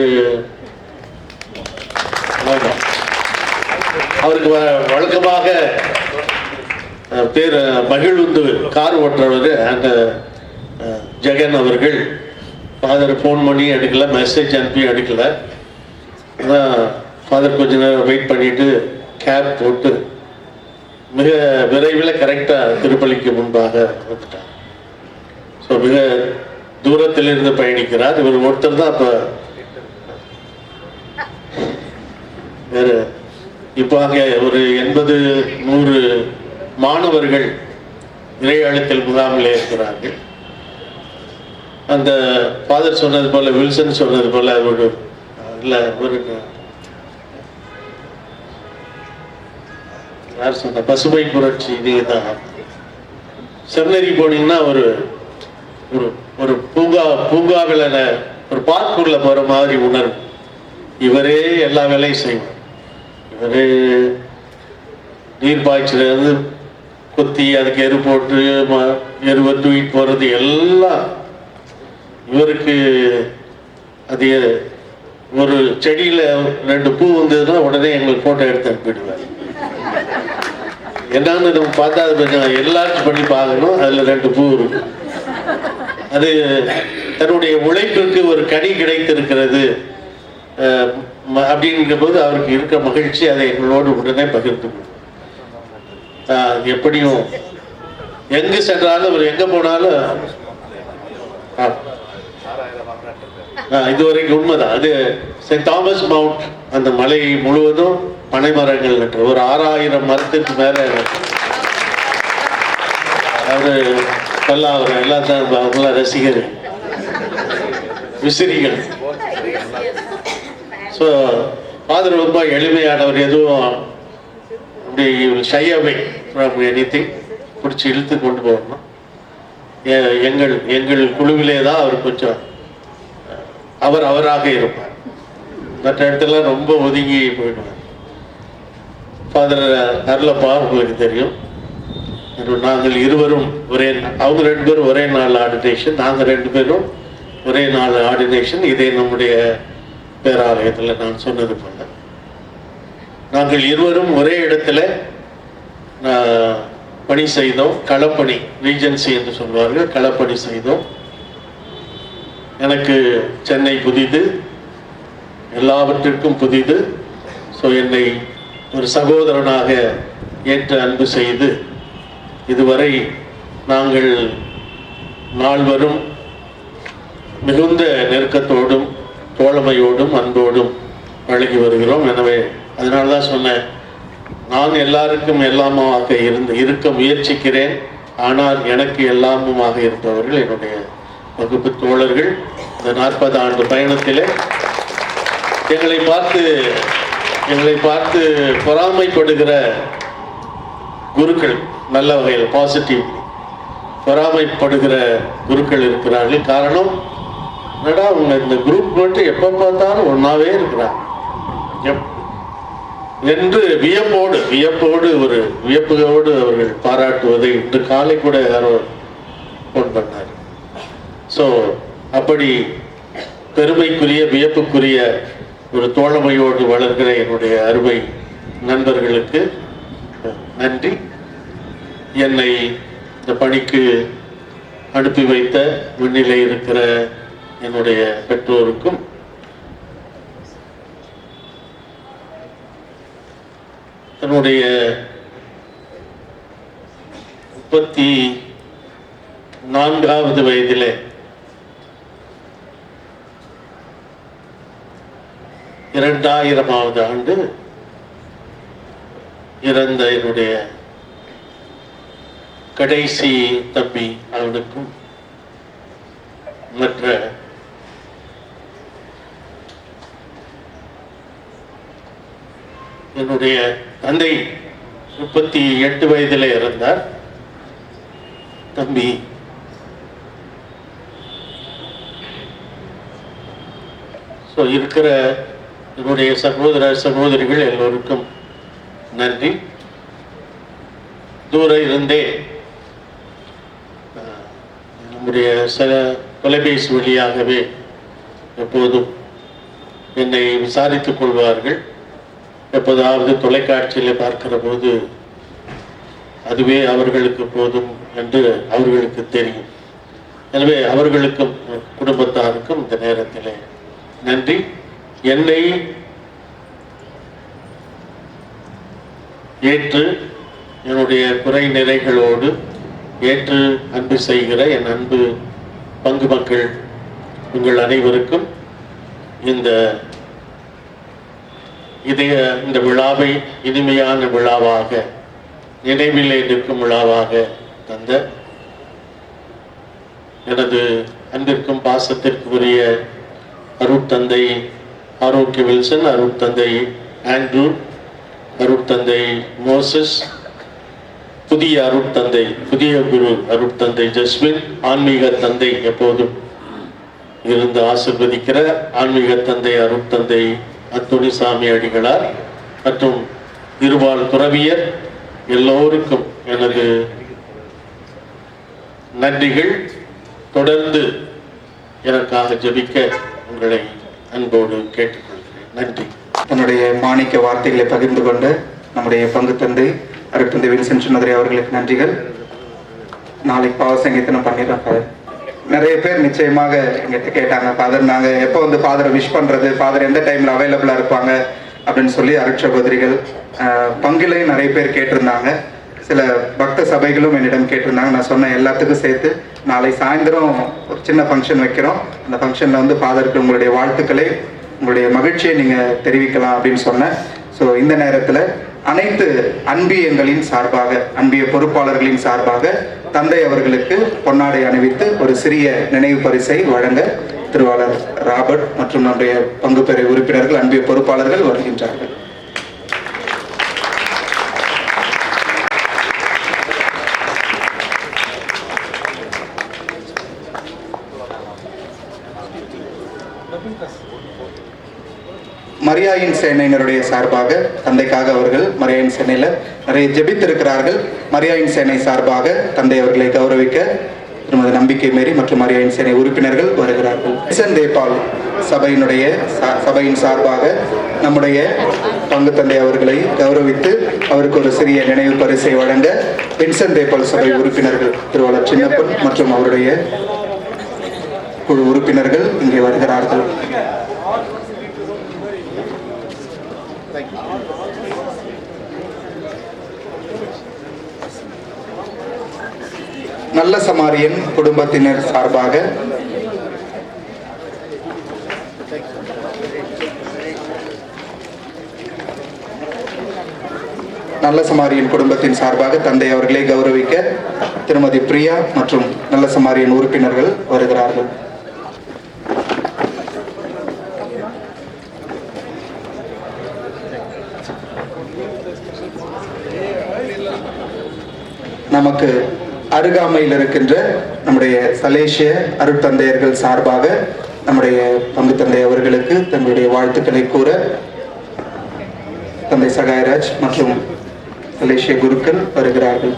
வழக்கமாக பேர் மகிழ்ந்து கார் ஓட்டுறவர் அந்த ஜெகன் அவர்கள் ஃபாதர் ஃபோன் பண்ணி எடுக்கல, மெசேஜ் அனுப்பி எடுக்கல. அதான் ஃபாதர் கொஞ்ச நேரம் வெயிட் பண்ணிட்டு கேப் போட்டு மிக விரைவில் கரெக்டாக திருப்பலிக்கு முன்பாக வந்துட்டார். ஸோ மிக தூரத்திலிருந்து பயணிக்கிறார். இவர் ஒருத்தர் தான். அப்போ வேறு இப்போ அங்கே ஒரு 80-100 மாணவர்கள் இறையாளத்தில் முகாமில் இருக்கிறார்கள். அந்த ஃபாதர் சொன்னது போல, வில்சன் சொன்னது போல, ஒரு இல்லை ஒரு யார் சொன்ன பசுமை புரட்சி இதே தான். செமினரி போனீங்கன்னா ஒரு ஒரு பூங்காவில் ஒரு பார்க்குள்ள போற மாதிரி உணர்வு. இவரே எல்லா வேலையும் செய்வார். இவரே நீர் பாய்ச்சிலிருந்து கொத்தி அதுக்கு எரு போட்டு எருவை தூக்கிட்டு போறது எல்லாம் இவருக்கு. அது ஒரு செடியில 2 பூ வந்ததுன்னா உடனே எங்களுக்கு போட்டோ எடுத்து அனுப்பிடுவார். என்னன்னு நம்ம பார்த்தா அது கொஞ்சம் எல்லாரும் பண்ணி பார்க்கணும். அதுல 2 பூ இருக்கு. அது தன்னுடைய உழைப்பிற்கு ஒரு கனி கிடைத்திருக்கிறது அப்படிங்கிற போது அவருக்கு இருக்க மகிழ்ச்சி அதை எங்களோடு உடனே பகிர்ந்து. எப்படியும் எங்கு சென்றாலும் அவர் எங்க போனாலும் இதுவரைக்கும் உண்மைதான். அது செயின்ட் தாமஸ் மவுண்ட் அந்த மலை முழுவதும் பனை மரங்கள் நட்டு ஒரு 6000 மரத்துக்கு மேல அவரு பல்லாவரம் எல்லாத்தான் அவங்களாம் ரசிகர் விசிறிகள். ஸோ ஃபாதர் ரொம்ப எளிமையானவர். எதுவும் அப்படி ஷையவை எனிதிங் பிடிச்சி இழுத்து கொண்டு போகணும். எங்கள் குழுவிலே தான் அவர் கொஞ்சம் அவராக இருப்பார். மற்ற இடத்துல ரொம்ப ஒதுங்கி போயிடுவார். ஃபாதர் அருளப்பா உங்களுக்கு தெரியும். நாங்கள் இருவரும் அவங்க 2 பேரும் ஒரே நாள் ஆர்டினேஷன், நாங்கள் 2 பேரும் ஒரே நாள் ஆர்டினேஷன். இதே நம்முடைய பேராலயத்தில் நான் சொன்னது போல நாங்கள் இருவரும் ஒரே இடத்துல பணி செய்தோம். களப்பணி, ரீஜன்சி என்று சொல்வார்கள், களப்பணி செய்தோம். எனக்கு சென்னை புதிது, எல்லாவற்றிற்கும் புதிது. ஸோ என்னை ஒரு சகோதரனாக ஏற்று அன்பு செய்து இதுவரை நாங்கள் நால்வரும் மிகுந்த நெருக்கத்தோடும் தோழமையோடும் அன்போடும் பழகி வருகிறோம். எனவே அதனால தான் சொன்னேன், நான் எல்லாருக்கும் எல்லாமுமாக இருக்க முயற்சிக்கிறேன். ஆனால் எனக்கு எல்லாமுமாக இருப்பவர்கள் என்னுடைய வகுப்பு தோழர்கள். இந்த 40 ஆண்டு பயணத்திலே எங்களை பார்த்து பொறாமைப்படுகிற குருக்கள், நல்ல வகையில் பாசிட்டிவ் பொறாமைப்படுகிற குருக்கள் இருக்கிறார்கள். காரணம் என்னடா, அவங்க இந்த குரூப் மட்டும் எப்போ பார்த்தாலும் ஒன்றாவே இருக்கிறாங்க என்று வியப்போடு அவர்கள் பாராட்டுவதை இன்று காலை கூட யாரோ ஃபோன் பண்ணார். ஸோ அப்படி பெருமைக்குரிய வியப்புக்குரிய ஒரு தோழமையோடு வளர்கிற என்னுடைய அருமை நண்பர்களுக்கு நன்றி. என்னை இந்த பணிக்கு அனுப்பி வைத்த விண்ணிலே இருக்கிற என்னுடைய பெற்றோருக்கும், என்னுடைய 34வது வயதிலே 2000வது ஆண்டு இறந்த என்னுடைய கடைசி தம்பி அவனுக்கும் மற்ற என்னுடைய தந்தை 38 வயதிலே இறந்தார். தம்பி ஸோ இருக்கிற என்னுடைய சகோதர சகோதரிகள் எல்லோருக்கும் நன்றி. தூர இருந்தே நம்முடைய சில தொலைபேசி வழியாகவே எப்போதும் என்னை விசாரித்துக் கொள்வார்கள். எப்போதாவது தொலைக்காட்சியில் பார்க்கிற போது அதுவே அவர்களுக்கு போதும் என்று அவர்களுக்கு தெரியும். எனவே அவர்களுக்கும் குடும்பத்தாருக்கும் இந்த நேரத்தில் நன்றி. என்னை ஏற்று என்னுடைய குறை நிறைகளோடு ஏற்று அன்பு செய்கிற என் அன்பு பங்கு மக்கள் உங்கள் அனைவருக்கும் இந்த விழாவை இனிமையான விழாவாக, நினைவிலே நிற்கும் விழாவாக தந்த எனது அன்பிற்கும் பாசத்திற்குரிய அருட்தந்தை ஆரோக்கிய வில்சன், அருட்தந்தை ஆண்ட்ரூ, அருட்தந்தை மோசஸ், புதிய அருட்தந்தை, புதிய குரு அருட்தந்தை ஜஸ்வின், ஆன்மீக தந்தை எப்போதும் இருந்து ஆசிர்வதிக்கிற ஆன்மீக தந்தை அருட்தந்தை அத்துணிசாமி அடிகளார் மற்றும் இருபால் துறவியர் எல்லோருக்கும் எனது நன்றிகள். தொடர்ந்து எனக்காக ஜெபிக்க உங்களை அன்போடு கேட்டுக்கொள்கிறேன். நன்றி. தன்னுடைய மாணிக்க வார்த்தைகளை பகிர்ந்து கொண்ட நம்முடைய பங்கு தந்தை அருட்தந்தை வில்சன் சுனதுரை அவர்களுக்கு நன்றிகள். நாளைக்கு பாவ சங்கீதனம் பண்ணிடுறோம் ஃபாதர். நிறைய பேர் நிச்சயமாக எங்கிட்ட கேட்டாங்க, ஃபாதர் நாங்கள் எப்போ வந்து ஃபாதரை விஷ் பண்ணுறது, ஃபாதர் எந்த டைமில் அவைலபிளாக இருப்பாங்க அப்படின்னு சொல்லி அருட்சகோதரிகள் பங்கிலையும் நிறைய பேர் கேட்டிருந்தாங்க. சில பக்த சபைகளும் என்னிடம் கேட்டிருந்தாங்க. நான் சொன்ன எல்லாத்துக்கும் சேர்த்து நாளை சாயந்தரம் ஒரு சின்ன ஃபங்க்ஷன் வைக்கிறோம். அந்த ஃபங்க்ஷனில் வந்து ஃபாதருக்கு உங்களுடைய வாழ்த்துக்களை, உங்களுடைய மகிழ்ச்சியை நீங்கள் தெரிவிக்கலாம் அப்படின்னு சொன்னேன். ஸோ இந்த நேரத்தில் அனைத்து அன்பியங்களின் சார்பாக, அன்பிய பொறுப்பாளர்களின் சார்பாக தந்தை அவர்களுக்கு பொன்னாடை அணிவித்து ஒரு சிறிய நினைவு பரிசை வழங்க திருவாளர் ராபர்ட் மற்றும் நம்முடைய பங்கு பெற உறுப்பினர்கள், அன்பிய பொறுப்பாளர்கள் வருகின்றார்கள். மரியாயின் சேனையினருடைய சார்பாக தந்தைக்காக அவர்கள் மரியாயின் சேனையில நிறைய ஜெபித்திருக்கிறார்கள். மரியாயின் சேனை சார்பாக தந்தை அவர்களை கௌரவிக்க திருமதி நம்பிக்கை மேரி மற்றும் மரியாயின் சேனை உறுப்பினர்கள் வருகிறார்கள். வின்சென்ட் தேபால் சபையின் சார்பாக நம்முடைய பங்கு தந்தை அவர்களை கௌரவித்து அவருக்கு ஒரு சிறிய நினைவு பரிசை வழங்க வின்சென்ட் தேபால் சபை உறுப்பினர்கள் திருவாளர் சின்னப்பன் மற்றும் அவருடைய குழு உறுப்பினர்கள் இங்கே வருகிறார்கள். நல்ல சமாரியன் குடும்பத்தினர் சார்பாக நல்ல சமாரியன் குடும்பத்தின் சார்பாக தந்தை அவர்களை கௌரவிக்க திருமதி பிரியா மற்றும் நல்ல சமாரியன் உறுப்பினர்கள் வருகிறார்கள். நமக்கு அருகாமையில் இருக்கின்ற நம்முடைய சலேசிய அருட்தந்தையர்கள் சார்பாக நம்முடைய பங்கு தந்தை அவர்களுக்கு தங்களுடைய வாழ்த்துக்களை கூற தந்தை சகாயராஜ் மற்றும் சலேசிய குருக்கள் வருகிறார்கள்.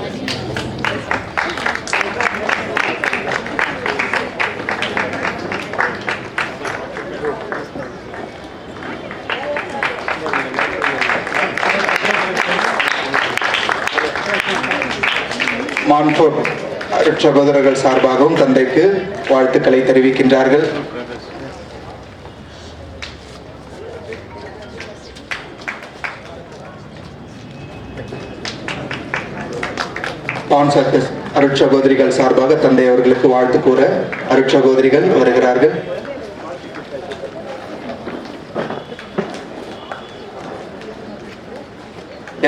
மான்ஃபோர்ட் அருட்சகோதரர்கள் சார்பாகவும் தந்தைக்கு வாழ்த்துக்களை தெரிவிக்கின்றார்கள். பான்சர்க்கஸ் அருட்சகோதரிகள் சார்பாக தந்தை அவர்களுக்கு வாழ்த்து கூற அருட்சகோதரிகள் வருகிறார்கள்.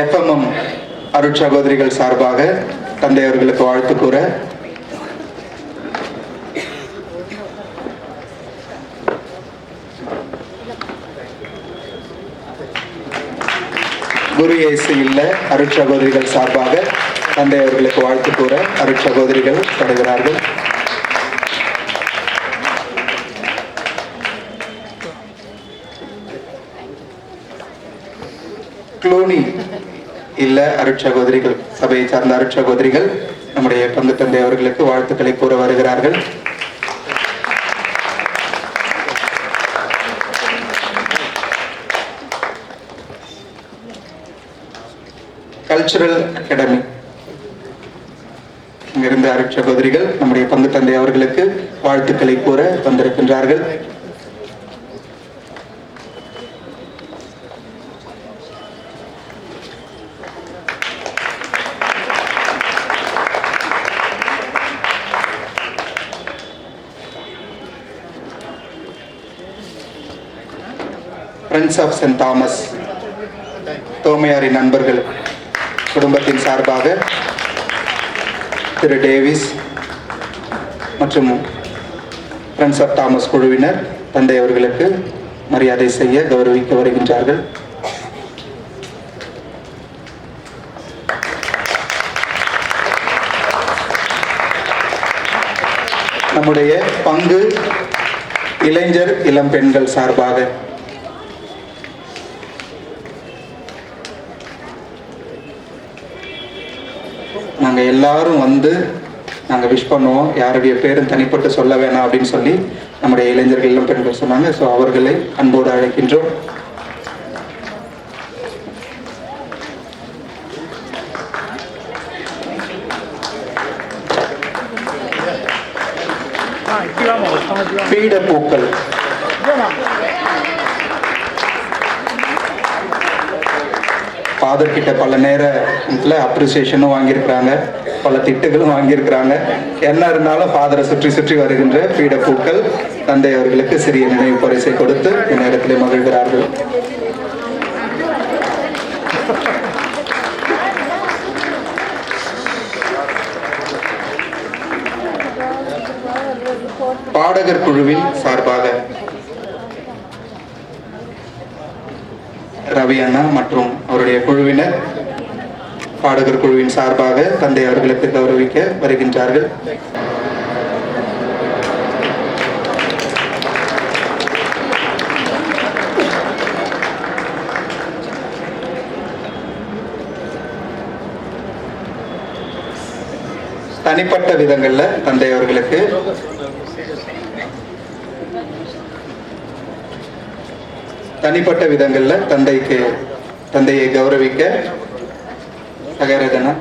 FMM அருட்சகோதரிகள் சார்பாக தந்தை அவர்களுக்கு வாழ்த்து கூற குரு இயேசு இல்ல அருட்சகோதரிகள் சார்பாக தந்தை அவர்களுக்கு வாழ்த்து கூற அருட்சகோதரிகள் வருகிறார்கள். குளோனி இல்ல அருட்சகோதரிகள் சபையை சார்ந்த அருட்சகோதரிகள் நம்முடைய பங்கு தந்தை அவர்களுக்கு வாழ்த்துக்களை கூற வருகிறார்கள். கல்ச்சுரல் அகாடமி இங்கிருந்த அருட்சகோதரிகள் நம்முடைய பங்கு தந்தை அவர்களுக்கு வாழ்த்துக்களை கூற வந்திருக்கின்றார்கள். ஃப்ரெண்ட்ஸ் ஆஃப் சென்ட் தாமஸ் தோமையாரின் நண்பர்கள் குடும்பத்தின் சார்பாக திரு டேவிஸ் மற்றும் ஃப்ரெண்ட்ஸ் ஆஃப் தாமஸ் குழுவினர் தந்தை அவர்களுக்கு மரியாதை செய்ய கௌரவிக்க வருகின்றார்கள். நம்முடைய பங்கு இளைஞர் இளம் பெண்கள் சார்பாக நாங்கள் எல்லாரும் வந்து நாங்கள் விஷ் பண்ணுவோம், யாருடைய பேரும் தனிப்பட்டு சொல்ல வேணாம் அப்படின்னு சொல்லி நம்முடைய இளைஞர்கள் இளம் பெண்கள் சொன்னாங்க. ஸோ அவர்களை அன்போடு அழைக்கின்றோம். பீடப்பூக்கள் ஃபாதர் கிட்ட பல நேரத்தில் அப்ரிசியேஷனும் வாங்கியிருக்கிறாங்க, பல திட்டுகளும் வாங்கியிருக்கிறாங்க. என்ன இருந்தாலும் ஃபாதரை சுற்றி சுற்றி வருகின்ற பீடப்பூக்கள் தந்தை அவர்களுக்கு சிறிய நினைவு பரிசை கொடுத்து இந்நேரத்தில் மகிழ்கிறார்கள். பாடகர் குழுவின் சார்பாக ரவி அண்ணா மற்றும் அவருடைய குழுவினர் பாடகர் குழுவின் சார்பாக தந்தை அவர்களுக்கு கௌரவிக்க வருகின்றார்கள். தனிப்பட்ட விதங்கள்ல தந்தை அவர்களுக்கு தந்தையை கௌரவிக்க சகரஜனா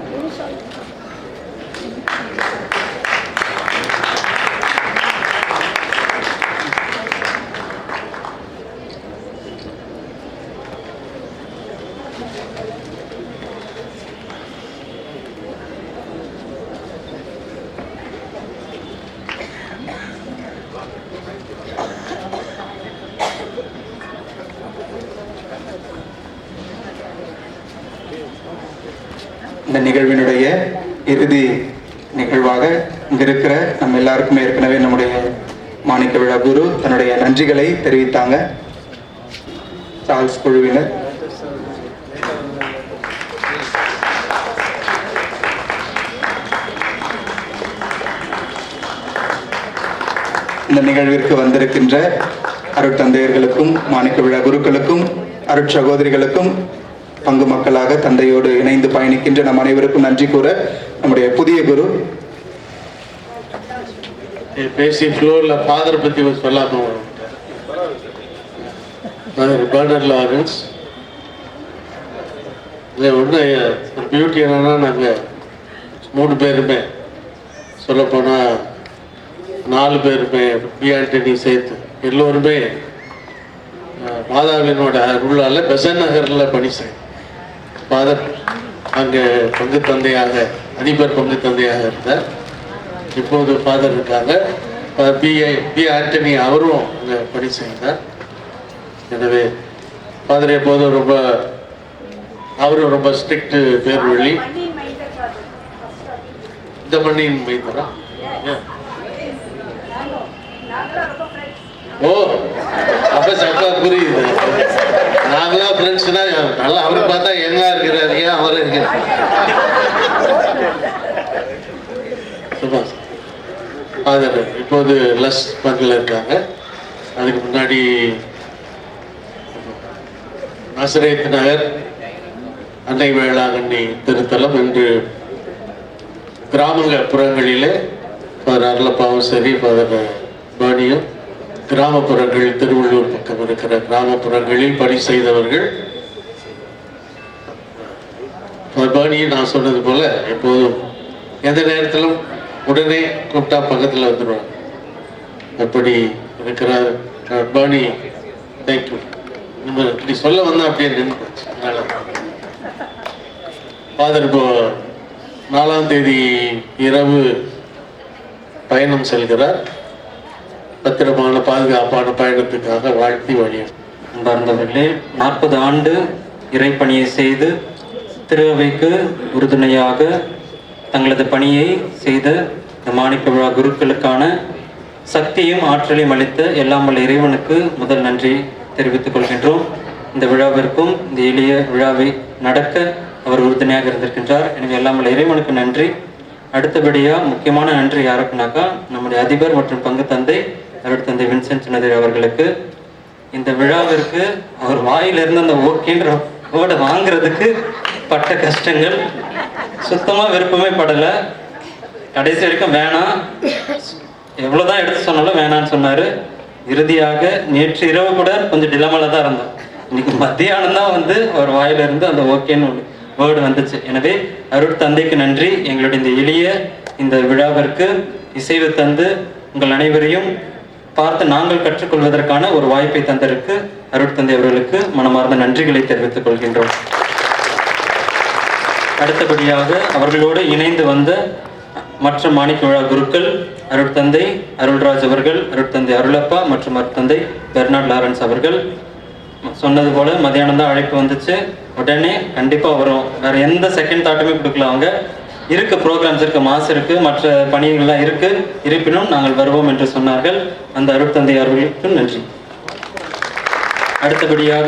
இந்த நிகழ்வினுடைய இறுதி நிகழ்வாக இங்க இருக்கிற நம்ம எல்லாருக்குமே ஏற்கனவே நம்முடைய மாணிக்க விழா குரு தன்னுடைய நன்றிகளை தெரிவித்தாங்க. சார்ல்ஸ் குழுவினர் இந்த நிகழ்விற்கு வந்திருக்கின்ற அருட்தந்தையர்களுக்கும் மாணிக்க விழா குருக்களுக்கும் அருட்சகோதரிகளுக்கும் பங்கு மக்களாக தந்தையோடு இணைந்து பயணிக்கின்ற நம் அனைவருக்கும் நன்றி கூற நம்முடைய புதிய குரு பேசி ஃப்ளோர்ல ஃபாதர் பத்தி சொல்லாம பர்னர்ட் லாரன்ஸ். இதில் ஒன்று பியூட்டி என்னன்னா நாங்கள் 3 பேருமே சொல்லப்போனால் 4 பேருமே பி ஆண்டனி சேர்த்து எல்லோருமே மாதாவினோட அருளால் பெசன் நகரில் பணி செய்யும். ஃபாதர் அங்கே பங்கு தந்தையாக அதிபர் பங்கு தந்தையாக இருந்தார். இப்போது ஃபாதர் இருக்காங்க. பி ஆண்டனி அவரும் அங்கே பணி செய்தார். எனவே ஃபாதர் எப்போதும் அவரும் ரொம்ப ஸ்ட்ரிக்ட் பேர் வழி. இந்த மண்ணின் மைந்தரா ஓ அப்ப சப்பா புரியுது. நாங்களாம் ஃப்ரெண்ட்ஸ்னா நல்லா அவரை பார்த்தா எங்க இருக்கிறாரு, ஏன் அவரு இருக்கிறார். ஃபாதர் இப்போது லஸ் பங்கில் இருக்காங்க. அதுக்கு முன்னாடி நசரேத் நகர் அன்னை வேளாங்கண்ணி திருத்தலம் என்று கிராமப்புறங்களிலே ஃபாதர் அருளப்பாவும் சரி ஃபாதர் பாணியும் கிராமப்புறங்கள் திருவள்ளூர் பக்கம் இருக்கிற கிராமப்புறங்களில் பணி செய்தவர்கள். பாணியை நான் சொன்னது போல எப்போதும் எந்த நேரத்திலும் உடனே கூப்பிட்டா பக்கத்தில் வந்துடுவாங்க. அப்படி இருக்கிறார் பாணி. தேங்க்யூ. இப்படி சொல்ல வந்தா அப்படியே நின்று ஃபாதர் இப்போ 4ஆம் தேதி இரவு பயணம் செல்கிறார். பத்திரமான பாதுகாப்பான பயணத்துக்காக வாழ்த்தி வழியும். அன்பார்ந்தவர்களே, 40 ஆண்டு இறைப்பணியை செய்து திரு அவைக்கு உறுதுணையாக தங்களது பணியை செய்த இந்த மாணிக்க விழா குருக்களுக்கான சக்தியும் ஆற்றலையும் அளித்த எல்லாம் வல்ல இறைவனுக்கு முதல் நன்றி தெரிவித்துக் கொள்கின்றோம். இந்த விழாவிற்கும் இந்த எளிய விழாவை நடக்க அவர் உறுதுணையாக இருந்திருக்கின்றார். எனவே எல்லாம் வல்ல இறைவனுக்கு நன்றி. அடுத்தபடியாக முக்கியமான நன்றி யாருக்குனாக்கா நம்முடைய அதிபர் மற்றும் பங்கு தந்தை அருட்தந்தை வின்சென்ட் சின்னதேர் அவர்களுக்கு. இந்த விழாவிற்கு அவர் வாயிலிருந்து அந்த ஓகேன்ற வேர்டை வாங்குறதுக்கு பட்ட கஷ்டங்கள் சுத்தமாக விருப்பமே படலை. கடைசி வரைக்கும் வேணாம், எவ்வளோதான் எடுத்து சொன்னாலும் வேணான்னு சொன்னார். இறுதியாக நேற்று இரவு கூட கொஞ்சம் டிலமால தான் இருந்தோம். இன்னைக்கு மத்தியானம் தான் வந்து அவர் வாயிலிருந்து அந்த ஓகேன்னு வேர்டு வந்துச்சு. எனவே அருட்தந்தைக்கு நன்றி. எங்களுடைய இந்த எளிய இந்த விழாவிற்கு இசைவு தந்து உங்கள் அனைவரையும் பார்த்து நாங்கள் கற்றுக்கொள்வதற்கான ஒரு வாய்ப்பை தந்ததற்கு அருட்தந்தை அவர்களுக்கு மனமார்ந்த நன்றிகளை தெரிவித்துக் கொள்கின்றோம். அடுத்தபடியாக அவர்களோடு இணைந்து வந்த மற்ற மாணிக்க விழா குருக்கள் அருட்தந்தை அருள்ராஜ் அவர்கள், அருட்தந்தை அருளப்பா மற்றும் அருட்தந்தை பெர்னார்ட் லாரன்ஸ் அவர்கள். சொன்னது போல மதியானம் தான் அழைப்பு வந்துச்சு, உடனே கண்டிப்பாக வரும். வேற எந்த செகண்ட் தாட்டுமே கொடுக்கல. அவங்க இருக்கு, ப்ரோக்ராம்ஸ் இருக்கு, மாஸ் இருக்கு, மற்ற பணிகள்லாம் இருக்கு, இருப்பினும் நாங்கள் வருவோம் என்று சொன்னார்கள். அந்த அருட்தந்தை அவர்களுக்கும் நன்றி. அடுத்தபடியாக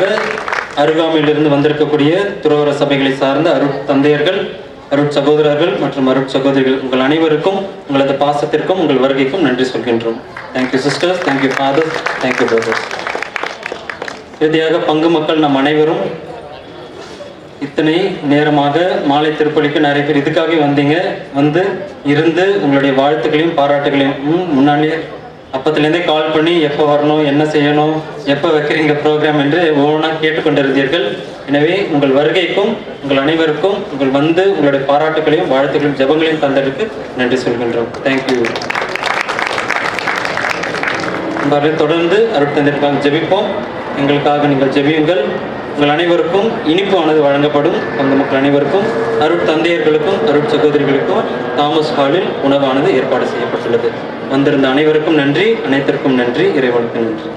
அருகாமையிலிருந்து வந்திருக்கக்கூடிய துறவர சபைகளை சார்ந்த அருட்தந்தையர்கள், அருட்சகோதரர்கள் மற்றும் அருட்சகோதரிகள், உங்கள் அனைவருக்கும் உங்களது பாசத்திற்கும் உங்கள் வருகைக்கும் நன்றி சொல்கின்றோம். Thank you sisters, thank you fathers, thank you brothers. இறுதியாக பங்கு மக்கள் நம் அனைவரும் இத்தனை நேரமாக மாலை திருப்பலிக்கு நிறைய பேர் இதுக்காகவே வந்தீங்க. வந்து இருந்து உங்களுடைய வாழ்த்துக்களையும் பாராட்டுகளையும் முன்னாடியே அப்பத்துலேருந்தே கால் பண்ணி எப்போ வரணும், என்ன செய்யணும், எப்போ வைக்கிறீங்க ப்ரோக்ராம் என்று ஒவ்வொன்றா கேட்டுக்கொண்டிருந்தீர்கள். எனவே உங்கள் வருகைக்கும் உங்கள் அனைவருக்கும் வந்து உங்களுடைய பாராட்டுகளையும் வாழ்த்துக்களையும் ஜெபங்களையும் தந்ததற்கு நன்றி சொல்கின்றோம். தேங்க்யூ. தொடர்ந்து அருட்தந்தைக்காக ஜெபிப்போம். எங்களுக்காக நீங்கள் ஜெபியுங்கள். உங்கள் அனைவருக்கும் இனிப்பு ஆனது வழங்கப்படும். அந்த மக்கள் அனைவருக்கும் அருட்தந்தையர்களுக்கும் அருட்சகோதரிகளுக்கும் தாமஸ் ஹாலில் உணவானது ஏற்பாடு செய்யப்பட்டுள்ளது. வந்திருந்த அனைவருக்கும் நன்றி, அனைத்திற்கும் நன்றி, இறைவனுக்கு நன்றி.